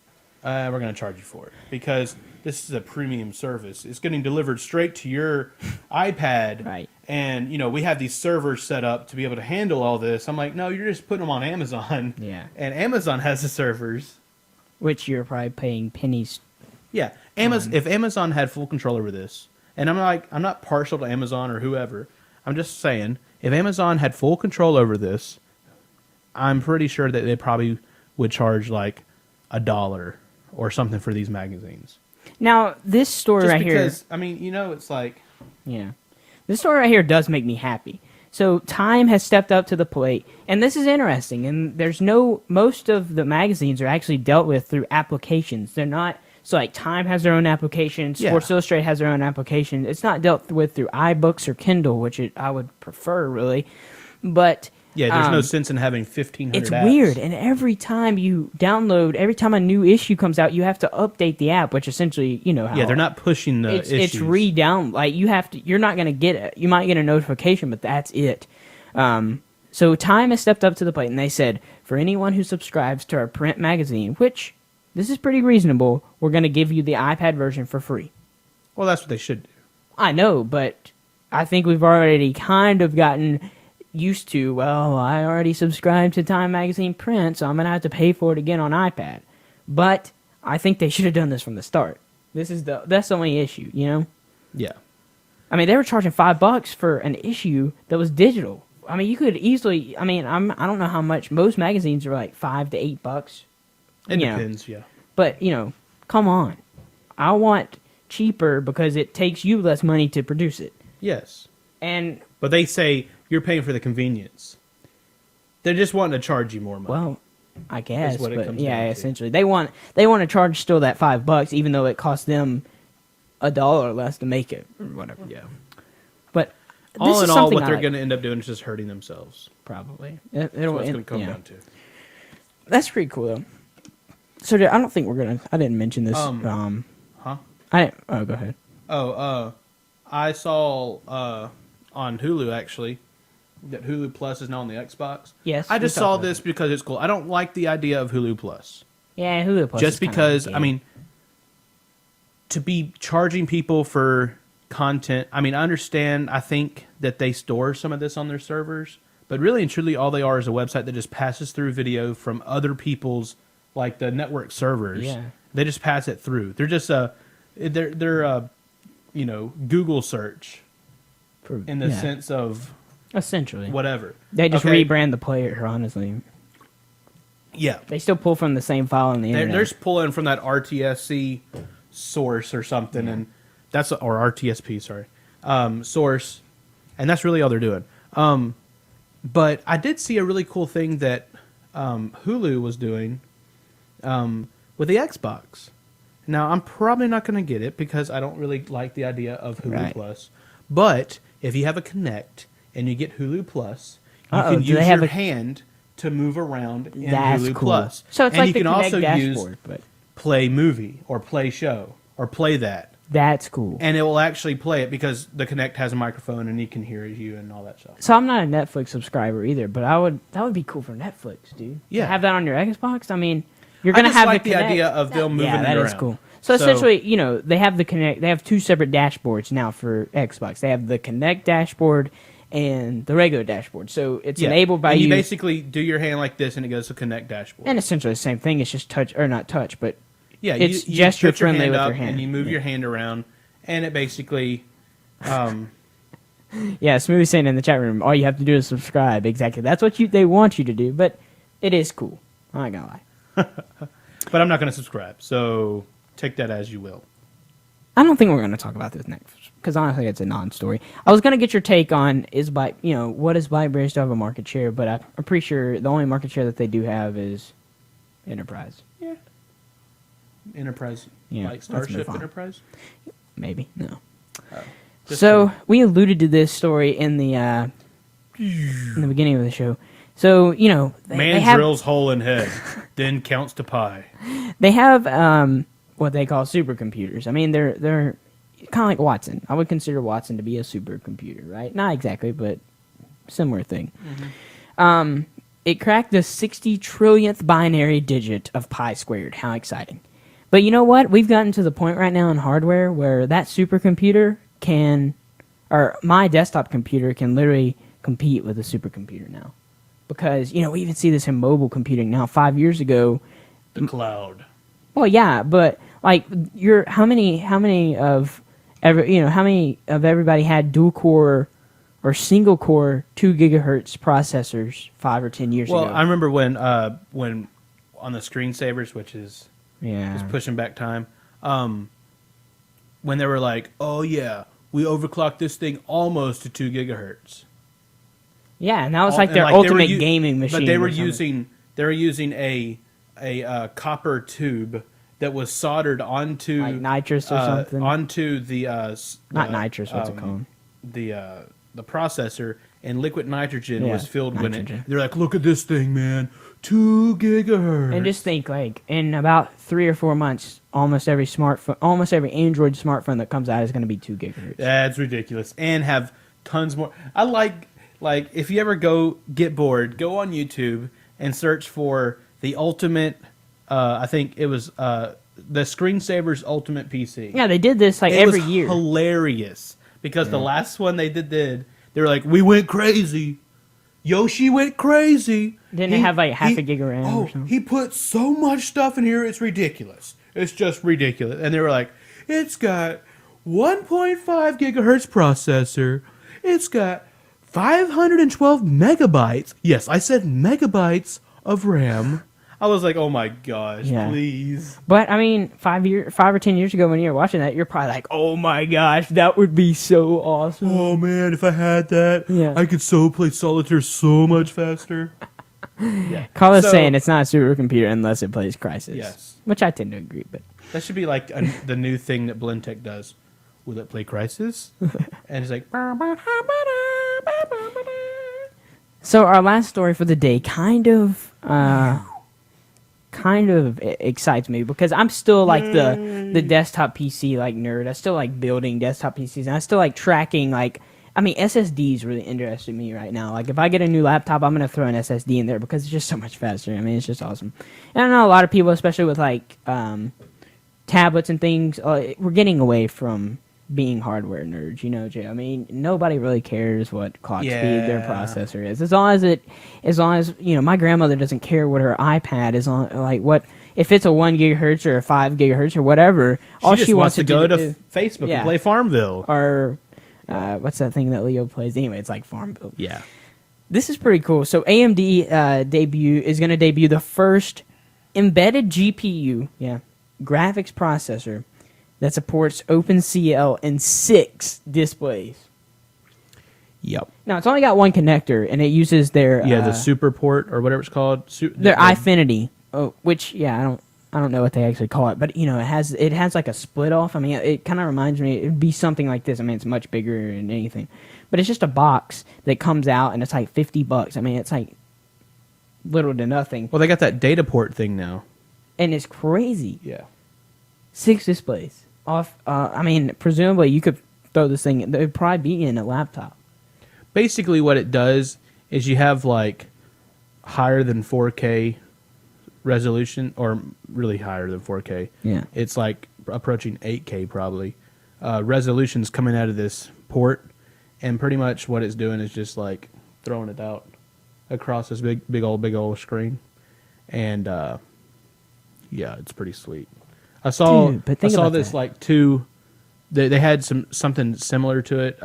we're going to charge you for it because this is a premium service. It's getting delivered straight to your iPad, right? And we have these servers set up to be able to handle all this. I'm like, no, you're just putting them on Amazon. Yeah, and Amazon has the servers, which you're probably paying pennies. Yeah, Amazon. If Amazon had full control over this, and I'm not partial to Amazon or whoever. I'm just saying, if Amazon had full control over this, I'm pretty sure that they probably would charge like $1 or something for these magazines. Now, this story just right because, here, it's like, this story right here does make me happy. So Time has stepped up to the plate, and this is interesting. And most of the magazines are actually dealt with through applications. They're not. So, like, Time has their own application. Sports Illustrated has their own application. It's not dealt with through iBooks or Kindle, which I would prefer, really. But yeah, there's no sense in having 1,500 It's apps. weird. And every time you download, every time a new issue comes out, you have to update the app, which essentially, how... Yeah, they're not pushing the issues. It's re-down. Like, you're not going to get it. You might get a notification, but that's it. So Time has stepped up to the plate, and they said, for anyone who subscribes to our print magazine, which... this is pretty reasonable. We're going to give you the iPad version for free. Well, that's what they should do. I know, but I think we've already kind of gotten used to, I already subscribed to Time Magazine print, so I'm going to have to pay for it again on iPad. But I think they should have done this from the start. That's the only issue, Yeah. They were charging $5 for an issue that was digital. You could easily, I don't know how much. Most magazines are like $5 to $8. It depends, yeah. But, come on. I want cheaper because it takes you less money to produce it. Yes. But they say you're paying for the convenience. They're just wanting to charge you more money. Well, I guess. Is what it comes yeah, down to. essentially. They want to charge still that $5, even though it costs them $1 less to make it or whatever. Yeah. But all in all, what they're going to end up doing is just hurting themselves. Probably. That's what it's going to come down to. That's pretty cool, though. So I don't think we're gonna. I didn't mention this. Huh? Oh, go ahead. I saw on Hulu actually that Hulu Plus is now on the Xbox. Yes. I just saw this because it's cool. I don't like the idea of Hulu Plus. Yeah, Hulu Plus. Just because to be charging people for content. I understand. I think that they store some of this on their servers, but really and truly, all they are is a website that just passes through video from other people's. Like the network servers, they just pass it through. They're just they're Google search in the sense of essentially whatever. They just rebrand the player, honestly. Yeah, they still pull from the same file on the internet. They're just pulling from that RTSC source or something, and that's or RTSP, sorry, source, and that's really all they're doing. But I did see a really cool thing that Hulu was doing. With the Xbox. Now, I'm probably not going to get it because I don't really like the idea of Hulu Plus. But if you have a Kinect and you get Hulu Plus, you can use your hand to move around in Hulu Plus. So it's and like you the can Kinect also dashboard, use Play Movie or Play Show or Play That. That's cool. And it will actually play it because the Kinect has a microphone and it can hear you and all that stuff. So I'm not a Netflix subscriber either, but that would be cool for Netflix, dude. Yeah. To have that on your Xbox? You're going to have like the idea of them moving it around. Yeah, that is cool. So essentially, they have the Kinect. They have two separate dashboards now for Xbox. They have the Kinect dashboard and the regular dashboard. So it's enabled by you basically do your hand like this and it goes to Kinect dashboard. And essentially the same thing. It's just touch, or not touch, but it's you gesture put your friendly hand with up your hand. and you move your hand around, and it basically. Smoothie saying in the chat room, all you have to do is subscribe. Exactly, that's what they want you to do. But it is cool. I'm not gonna lie. But I'm not going to subscribe, so take that as you will. I don't think we're going to talk about this next, because honestly, it's a non-story. I was going to get your take on what is BlackBerry still have a market share, but I'm pretty sure the only market share that they do have is Enterprise. Yeah. Enterprise, Yeah, like Starship Enterprise? Maybe no. Oh. So we alluded to this story in the beginning of the show. So Man drills hole in head, then counts to pi. They have what they call supercomputers. I mean, they're kind of like Watson. I would consider Watson to be a supercomputer, right? Not exactly, but similar thing. Mm-hmm. It cracked the 60 trillionth binary digit of pi squared. How exciting! But you know what? We've gotten to the point right now in hardware where that supercomputer my desktop computer can literally compete with a supercomputer now. Because, we even see this in mobile computing now. 5 years ago... The cloud. Well, yeah, but, like, how many of everybody had dual-core or single-core 2 gigahertz processors 5 or 10 years ago? Well, I remember when on the screensavers, which is just pushing back time, when they were like, oh, yeah, we overclocked this thing almost to 2 gigahertz. Yeah, and that was like their ultimate gaming machine. But they were using a copper tube that was soldered onto like nitrous or something. Onto the not nitrous. What's it called? The processor, and liquid nitrogen was filled nitrogen. when they're like, look at this thing, man, 2 gigahertz. And just think, like in about 3 or 4 months, almost every Android smartphone that comes out is going to be 2 gigahertz. That's ridiculous, and have tons more. I like if you ever get bored, go on YouTube and search for the ultimate. I think it was the Screensaver's Ultimate PC. Yeah, they did this every year. Hilarious because the last one they did, they were like, we went crazy. Yoshi went crazy. Didn't it have like half a gig of RAM or something? He put so much stuff in here, it's ridiculous. It's just ridiculous. And they were like, it's got 1.5 gigahertz processor. It's got 512 megabytes. Yes, I said megabytes of RAM. I was like, oh my gosh, please. But I mean, 5 or 10 years ago when you were watching that, you're probably like, oh my gosh, that would be so awesome. Oh man, if I had that, I could play solitaire so much faster. Carla's saying it's not a supercomputer unless it plays Crysis. Yes. Which I tend to agree, but that should be like the new thing that Blendtec does. Will it play Crysis? And it's like... So our last story for the day kind of excites me because I'm still like the desktop PC like nerd. I still like building desktop PCs, and I still like tracking SSDs really interested me right now. Like if I get a new laptop, I'm gonna throw an SSD in there because it's just so much faster. I mean, it's just awesome. And I know a lot of people, especially with like tablets and things, we're getting away from being hardware nerds, Jay. I mean, nobody really cares what clock speed their processor is. As long as my grandmother doesn't care what her iPad is on, like what if it's a 1 gigahertz or a 5 gigahertz or whatever. All she wants to go to Facebook and play Farmville or what's that thing that Leo plays? Anyway, it's like Farmville. Yeah, this is pretty cool. So AMD is going to debut the first embedded GPU, graphics processor that supports OpenCL and 6 displays. Yep. Now, it's only got one connector, and it uses their... the super port, or whatever it's called. Their iFinity, which, I don't know what they actually call it, but, it has like a split-off. I mean, it kind of reminds me... It'd be something like this. I mean, it's much bigger than anything. But it's just a box that comes out, and it's like $50. I mean, it's like little to nothing. Well, they got that data port thing now. And it's crazy. Yeah. 6 displays. Presumably you could throw this thing. It would probably be in a laptop. Basically, what it does is you have like higher than 4K resolution, or really higher than 4K. Yeah, it's like approaching 8K probably. Resolution's coming out of this port, and pretty much what it's doing is just like throwing it out across this big old screen, and it's pretty sweet. I saw this like two. They had something similar to it.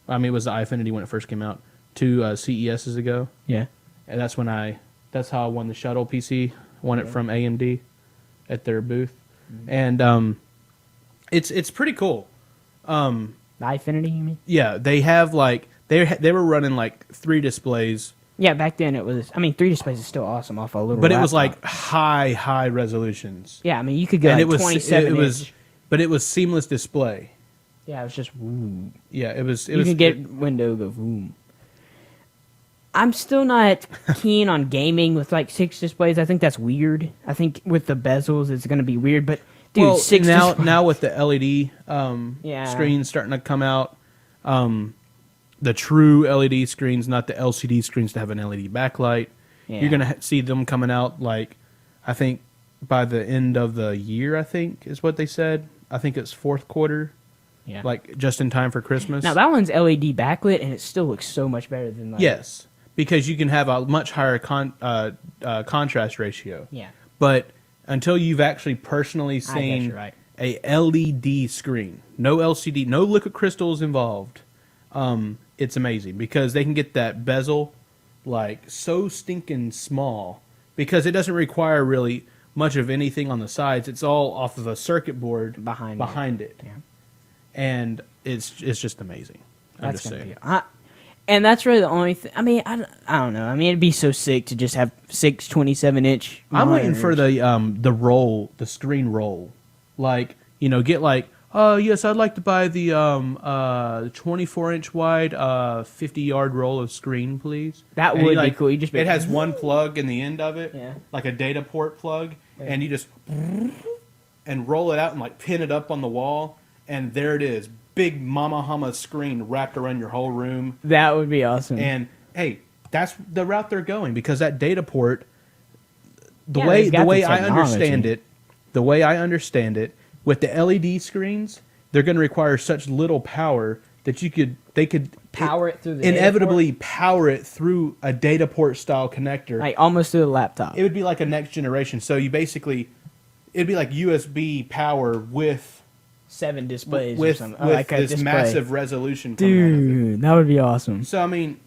It was the iFinity when it first came out 2 CESs ago. Yeah, and that's how I won the shuttle PC. Won it from AMD at their booth, and it's pretty cool. The iFinity, you mean? Yeah, they have like they were running like 3 displays. Yeah, back then it was. 3 displays is still awesome off a little. But laptop. It was like high resolutions. Yeah, you could go. And like 27 inch. But it was seamless display. Yeah, it was just boom. Yeah, it was. You can get window go boom. I'm still not keen on gaming with like 6 displays. I think that's weird. I think with the bezels, it's going to be weird. But dude, well, 6 now with the LED Yeah. screens starting to come out, the true LED screens, not the LCD screens to have an LED backlight. Yeah. You're gonna see them coming out like, I think by the end of the year. I think is what they said. I think it's fourth quarter. Yeah. Like just in time for Christmas. Now that one's LED backlit, and it still looks so much better than like. Yes, because you can have a much higher contrast ratio. Yeah. But until you've actually personally I guess seen you're right. a LED screen, no LCD, no liquid crystals involved, it's amazing because they can get that bezel like so stinking small because it doesn't require really much of anything on the sides. It's all off of a circuit board behind it. Yeah. And it's just amazing. I'm That's just gonna saying. be. And that's really the only thing. I mean, I don't know. I mean, it'd be so sick to just have 6 27-inch. I'm waiting for the roll, the screen roll, like get like, oh yes, I'd like to buy the 24-inch wide 50-yard roll of screen, please. That would be cool. You just it has one plug in the end of it, Yeah. like a data port plug, Yeah. and you just and roll it out and like pin it up on the wall, and there it is, big mama humma screen wrapped around your whole room. That would be awesome. And hey, that's the route they're going because that data port, the Yeah, way they've got the I understand technology. it, with the LED screens, they're going to require such little power that they could Power it through the inevitably power it through a data port style connector. like almost through the laptop. It would be like a next generation. So you basically, it'd be like USB power with 7 displays or with something. Or like a this display. massive resolution coming out of it. Dude, that would be awesome. So I mean,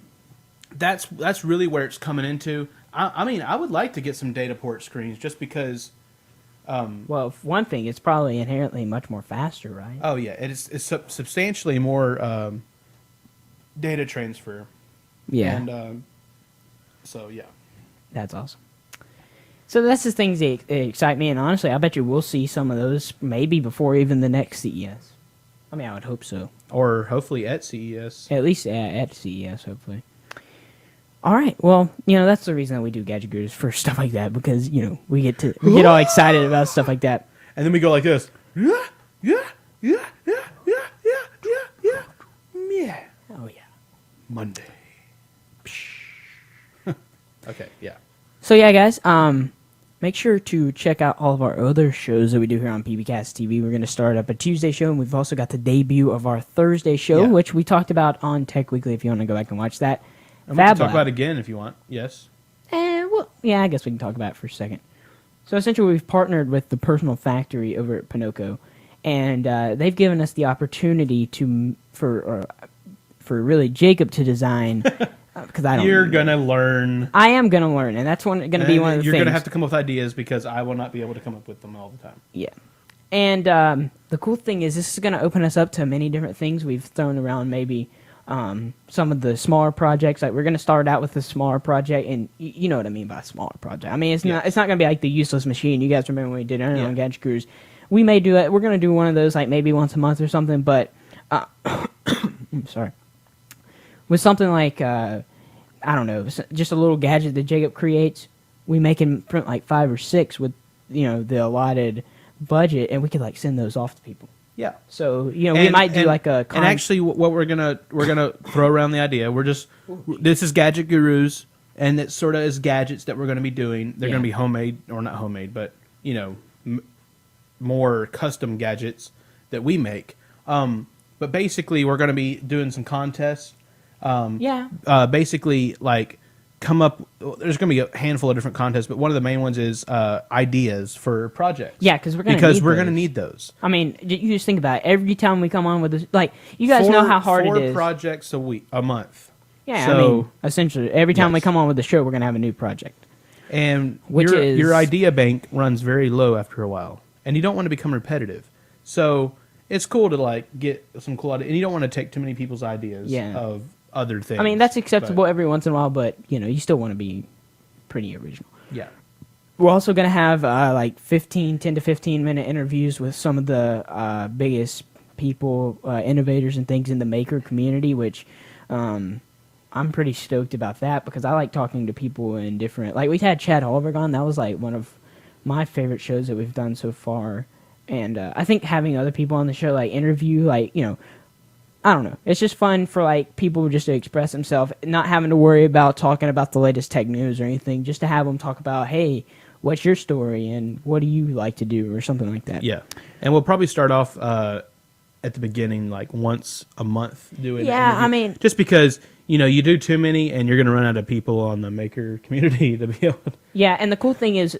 that's really where it's coming into. I mean, I would like to get some data port screens just because. Well, for one thing, it's probably inherently much more faster, right? Oh yeah, it's substantially more data transfer. Yeah, And so yeah. that's awesome. So that's the things that excite me, and honestly, I bet you we'll see some of those maybe before even the next CES. I mean, I would hope so. Or hopefully at CES. At least at CES, hopefully. All right. Well, that's the reason that we do Gadget Gurus for stuff like that because we get all excited about stuff like that. And then we go like this. Yeah. Oh yeah. Monday. Okay, yeah. So yeah, guys. Make sure to check out all of our other shows that we do here on PBcast TV. We're going to start up a Tuesday show, and we've also got the debut of our Thursday show, Yeah. which we talked about on Tech Weekly. If you want to go back and watch that. I'm going Fab to talk Lab. about it again if you want. Yes. Well, yeah, I guess we can talk about it for a second. So essentially, we've partnered with the Personal Factory over at Pinocchio, and they've given us the opportunity for really Jacob to design. Because I don't. You're going to learn. I am gonna learn, and that's going to be one of the You're things. going to have to come up with ideas because I will not be able to come up with them all the time. Yeah. And the cool thing is this is going to open us up to many different things. We've thrown around maybe some of the smaller projects. Like we're going to start out with a smaller project, and you know what I mean by smaller project. I mean, it's not going to be like the Useless Machine. You guys remember when we did it on Gadget Cruise. We may do it. We're going to do one of those like maybe once a month or something, but I'm sorry. With something like, I don't know, just a little gadget that Jacob creates, we make him print like 5 or 6 with, the allotted budget, and we could like send those off to people. Yeah. So, we might do like a... And actually, what we're gonna throw around the idea. This is Gadget Gurus, and it sort of is gadgets that we're gonna be doing. They're gonna be homemade, or not homemade, but more custom gadgets that we make. But basically, we're gonna be doing some contests. Basically, like come up. There's going to be a handful of different contests, but one of the main ones is ideas for projects. Yeah, because we're going to need those. I mean, you just think about it. Every time we come on with this, like you guys know how hard it is. 4 projects a month. Yeah, so, I mean, essentially, every time we come on with the show, we're going to have a new project. And your idea bank runs very low after a while, and you don't want to become repetitive. So it's cool to like get some cool ideas, and you don't want to take too many people's ideas of other things. I mean, that's acceptable every once in a while, but you still want to be pretty original. Yeah. We're also going to have like 10 to 15 minute interviews with some of the biggest people, innovators and things in the maker community, which I'm pretty stoked about that because I like talking to people in different, like we had Chad Hallberg on. That was like one of my favorite shows that we've done so far. And I think having other people on the show, like interview, like, you know, I don't know. It's just fun for like people just to express themselves, not having to worry about talking about the latest tech news or anything, just to have them talk about, hey, what's your story and what do you like to do or something like that. Yeah. And we'll probably start off at the beginning, like once a month doing Yeah, an interview. I mean, just because, you know, you do too many and you're going to run out of people on the maker community to be able to. yeah, and the cool thing is,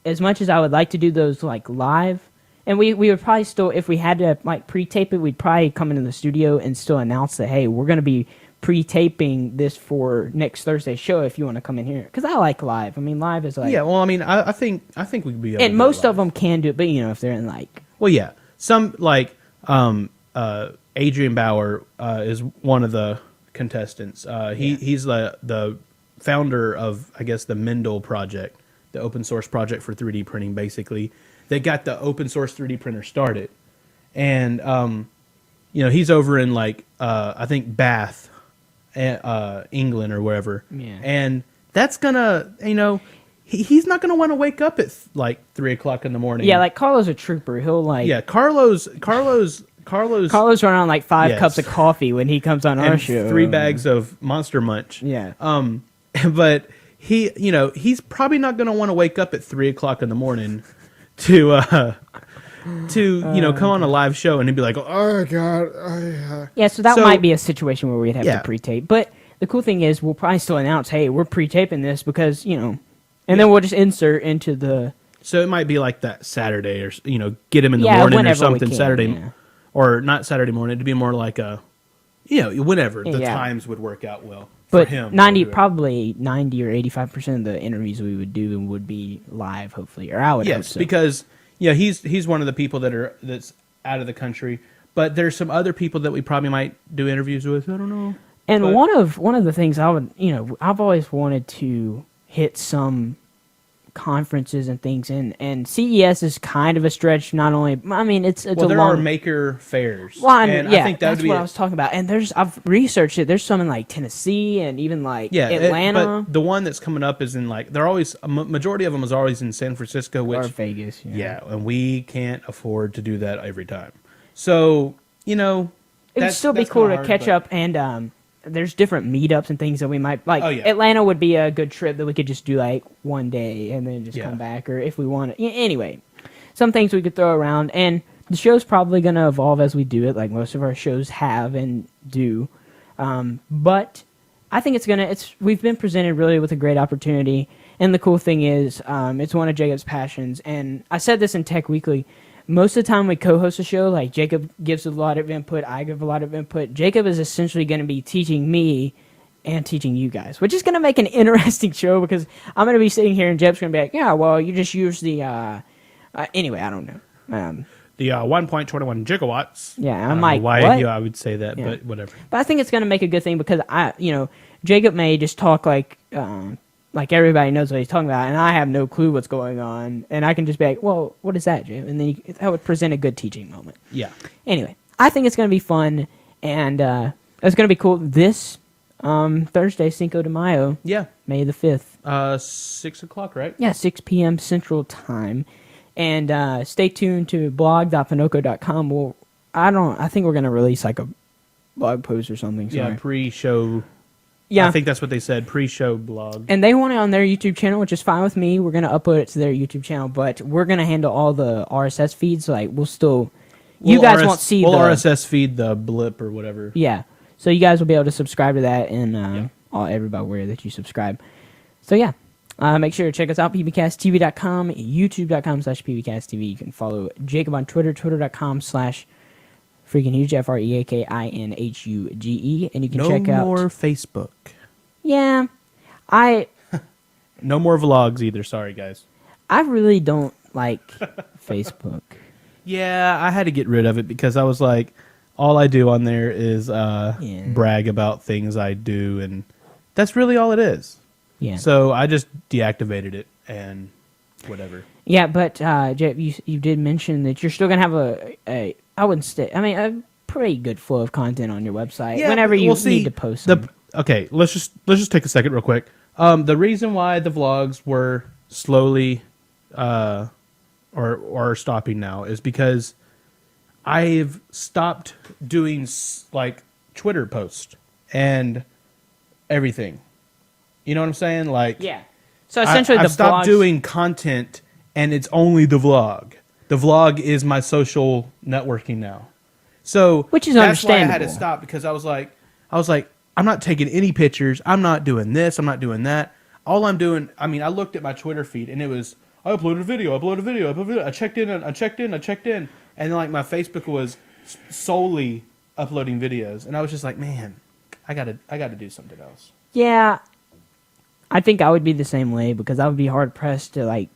as much as I would like to do those like live, and we would probably still, if we had to like pre-tape it, we'd probably come into the studio and still announce that, hey, we're going to be pre-taping this for next Thursday's show if you want to come in here. Because I like live. I mean, live is like... Yeah, well, I mean, I think we'd be able to And do most it of them can do it, but, you know, if they're in like... Well, yeah. Some, like, Adrian Bauer is one of the contestants. He's the founder of, I guess, the Mendel project, the open source project for 3D printing, basically. They got the open source 3D printer started. And, you know, he's over in, like, I think Bath, England or wherever. Yeah. And that's going to, you know, he's not going to want to wake up at, like, 3 o'clock in the morning. Yeah, like, Carlo's a trooper. He'll, like... Yeah, Carlos Carlos run on, like, 5 Yes. cups of coffee when he comes on our and show. 3 bags of Monster Munch. Yeah. But he, you know, he's probably not going to want to wake up at 3 o'clock in the morning to you know, come on a live show and he'd be like, oh god, Yeah, so that So- might be a situation where we'd have Yeah. to pre-tape. But the cool thing is we'll probably still announce, hey, we're pre-taping this because, you know, and then we'll just insert into the... So it might be like that Saturday, or, you know, get him in the Yeah, morning or whenever we something. can, Saturday, yeah. or not Saturday morning. It'd be more like a, you know, whenever the Yeah. times would work out well But for him. 90 or whoever. probably 90 or 85% of the interviews we would do would be live, hopefully, or I would hope Yes, so. because yeah, he's one of the people that's out of the country. But there's some other people that we probably might do interviews with. I don't know. And but- one of the things I would, you know, I've always wanted to hit some conferences and things, and CES is kind of a stretch. Not only, I mean, it's Well, a there long. are maker fairs. Well, and yeah, I think that that's would be what I was talking about. And I've researched it. There's some in like Tennessee and even like Atlanta but the one that's coming up is in like they're always a majority of them is always in San Francisco, which or Vegas. yeah, and we can't afford to do that every time. So you know, It would that's- still be that's cool kinda to hard, catch but- up, and there's different meetups and things that we might like. Oh, yeah. Atlanta would be a good trip that we could just do like one day and then just Yeah. come back, or if we want to. Anyway, some things we could throw around, and the show's probably going to evolve as we do it, like most of our shows have and do. But I think we've been presented really with a great opportunity, and the cool thing is, it's one of Jacob's passions, and I said this in Tech Weekly. Most of the time we co-host a show, like Jacob gives a lot of input, I give a lot of input. Jacob is essentially going to be teaching me and teaching you guys, which is going to make an interesting show because I'm going to be sitting here and Jeb's going to be like, yeah, well, you just use the, anyway, I don't know. The 1.21 gigawatts. Yeah, I I'm don't like, know why what? I would say that, Yeah. but whatever. But I think it's going to make a good thing because Jacob may just talk like everybody knows what he's talking about, and I have no clue what's going on, and I can just be like, well, what is that, Jim? And then that would present a good teaching moment. Yeah. Anyway, I think it's going to be fun, and it's going to be cool. This Thursday, Cinco de Mayo, Yeah. May the 5th. 6 o'clock, right? Yeah, 6 p.m. Central Time. And stay tuned to blog.pinoco.com. I think we're going to release like a blog post or something. Yeah, Sorry. pre-show. Yeah. I think that's what they said, pre-show blog. And they want it on their YouTube channel, which is fine with me. We're going to upload it to their YouTube channel, but we're going to handle all the RSS feeds. Like, we'll still... You guys won't see we'll the... RSS feed the blip or whatever. Yeah. So you guys will be able to subscribe to that, and everybody aware that you subscribe. So, yeah. Make sure to check us out, pbcasttv.com, youtube.com/pbcasttv. You can follow Jacob on Twitter, twitter.com/freakinhuge, FREAKINHUGE, and you can check out... No more Facebook. Yeah. No more vlogs either, sorry guys. I really don't like Facebook. Yeah, I had to get rid of it because I was like, all I do on there is brag about things I do, and that's really all it is. Yeah. So I just deactivated it and whatever. Yeah, but Jeff, you did mention that you're still gonna have a I wouldn't stay. I mean, a pretty good flow of content on your website. Yeah, whenever you well, see, need to post them. Okay, let's just take a second real quick. The reason why the vlogs were slowly or stopping now is because I've stopped doing like Twitter posts and everything. You know what I'm saying? Like, Yeah. So essentially, I've the stopped vlogs, doing content, and it's only the vlog. The vlog is my social networking now. So Which is that's why I had to understandable. stop, because I was like, I'm not taking any pictures. I'm not doing this. I'm not doing that. All I'm doing, I mean, I looked at my Twitter feed, and it was, I uploaded a video. I checked in. And then like my Facebook was solely uploading videos, and I was just like, man, I gotta do something else. Yeah, I think I would be the same way because I would be hard pressed to like.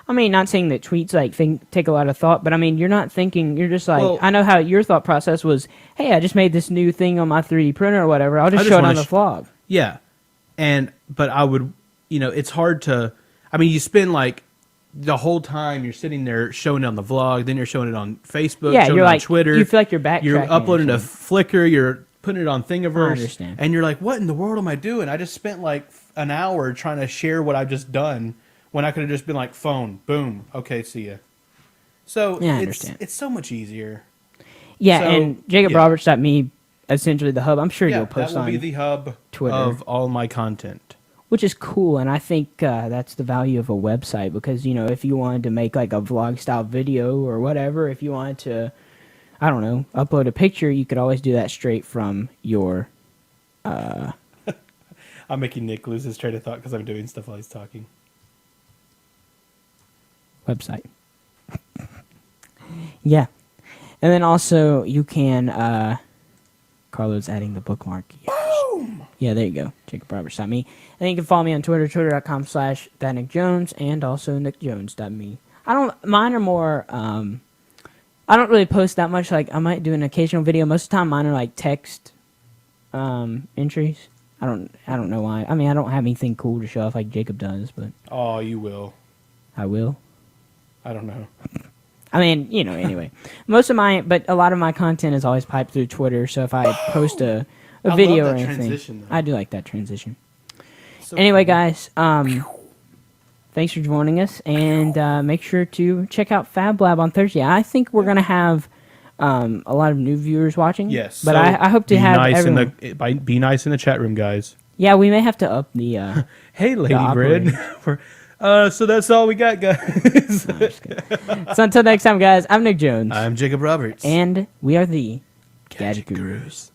I mean, not saying that tweets like take a lot of thought, but I mean, you're not thinking. You're just like, Well, I know how your thought process was. Hey, I just made this new thing on my 3D printer or whatever. I'll just I show just it on wanna the vlog. Yeah, but I would, it's hard to. I mean, you spend like the whole time you're sitting there showing it on the vlog, then you're showing it on Facebook, Yeah, showing you're it on like Twitter. You feel like you're backtracking. You're uploading to actually. Flickr. You're putting it on Thingiverse. I understand. And you're like, what in the world am I doing? I just spent like an hour trying to share what I've just done when I could have just been like, phone, boom, okay, see ya. So Yeah, I it's understand. it's so much easier. Yeah, So, and yeah. JacobRoberts.me, essentially the hub. I'm sure Yeah, you'll post that will on be the hub Twitter. of all my content. Which is cool, and I think that's the value of a website because, if you wanted to make like a vlog-style video or whatever, if you wanted to, I don't know, upload a picture, you could always do that straight from your... I'm making Nick lose his train of thought because I'm doing stuff while he's talking. website. Yeah. And then also you can... Carlo's adding the bookmark. Yes. Boom! Yeah, there you go. JacobRoberts.me. And then you can follow me on Twitter, twitter.com/thatnickjones, and also nickjones.me. Mine are more, I don't really post that much. Like, I might do an occasional video. Most of the time, mine are like text entries. I don't know why. I mean, I don't have anything cool to show off like Jacob does, but Oh, you will. I will. I don't know. I mean, anyway. But a lot of my content is always piped through Twitter, so if I post a I video love or that anything, transition, though. I do like that transition. So Anyway, cool. guys, thanks for joining us, and make sure to check out Fab Lab on Thursday. I think we're gonna have a lot of new viewers watching. Yes, but so I hope to be have nice everyone. be nice in the chat room, guys. Yeah, we may have to up the. Hey, Lady operator. Bread. So that's all we got, guys. So until next time, guys, I'm Nick Jones, I'm Jacob Roberts. and we are the Gadget Gurus.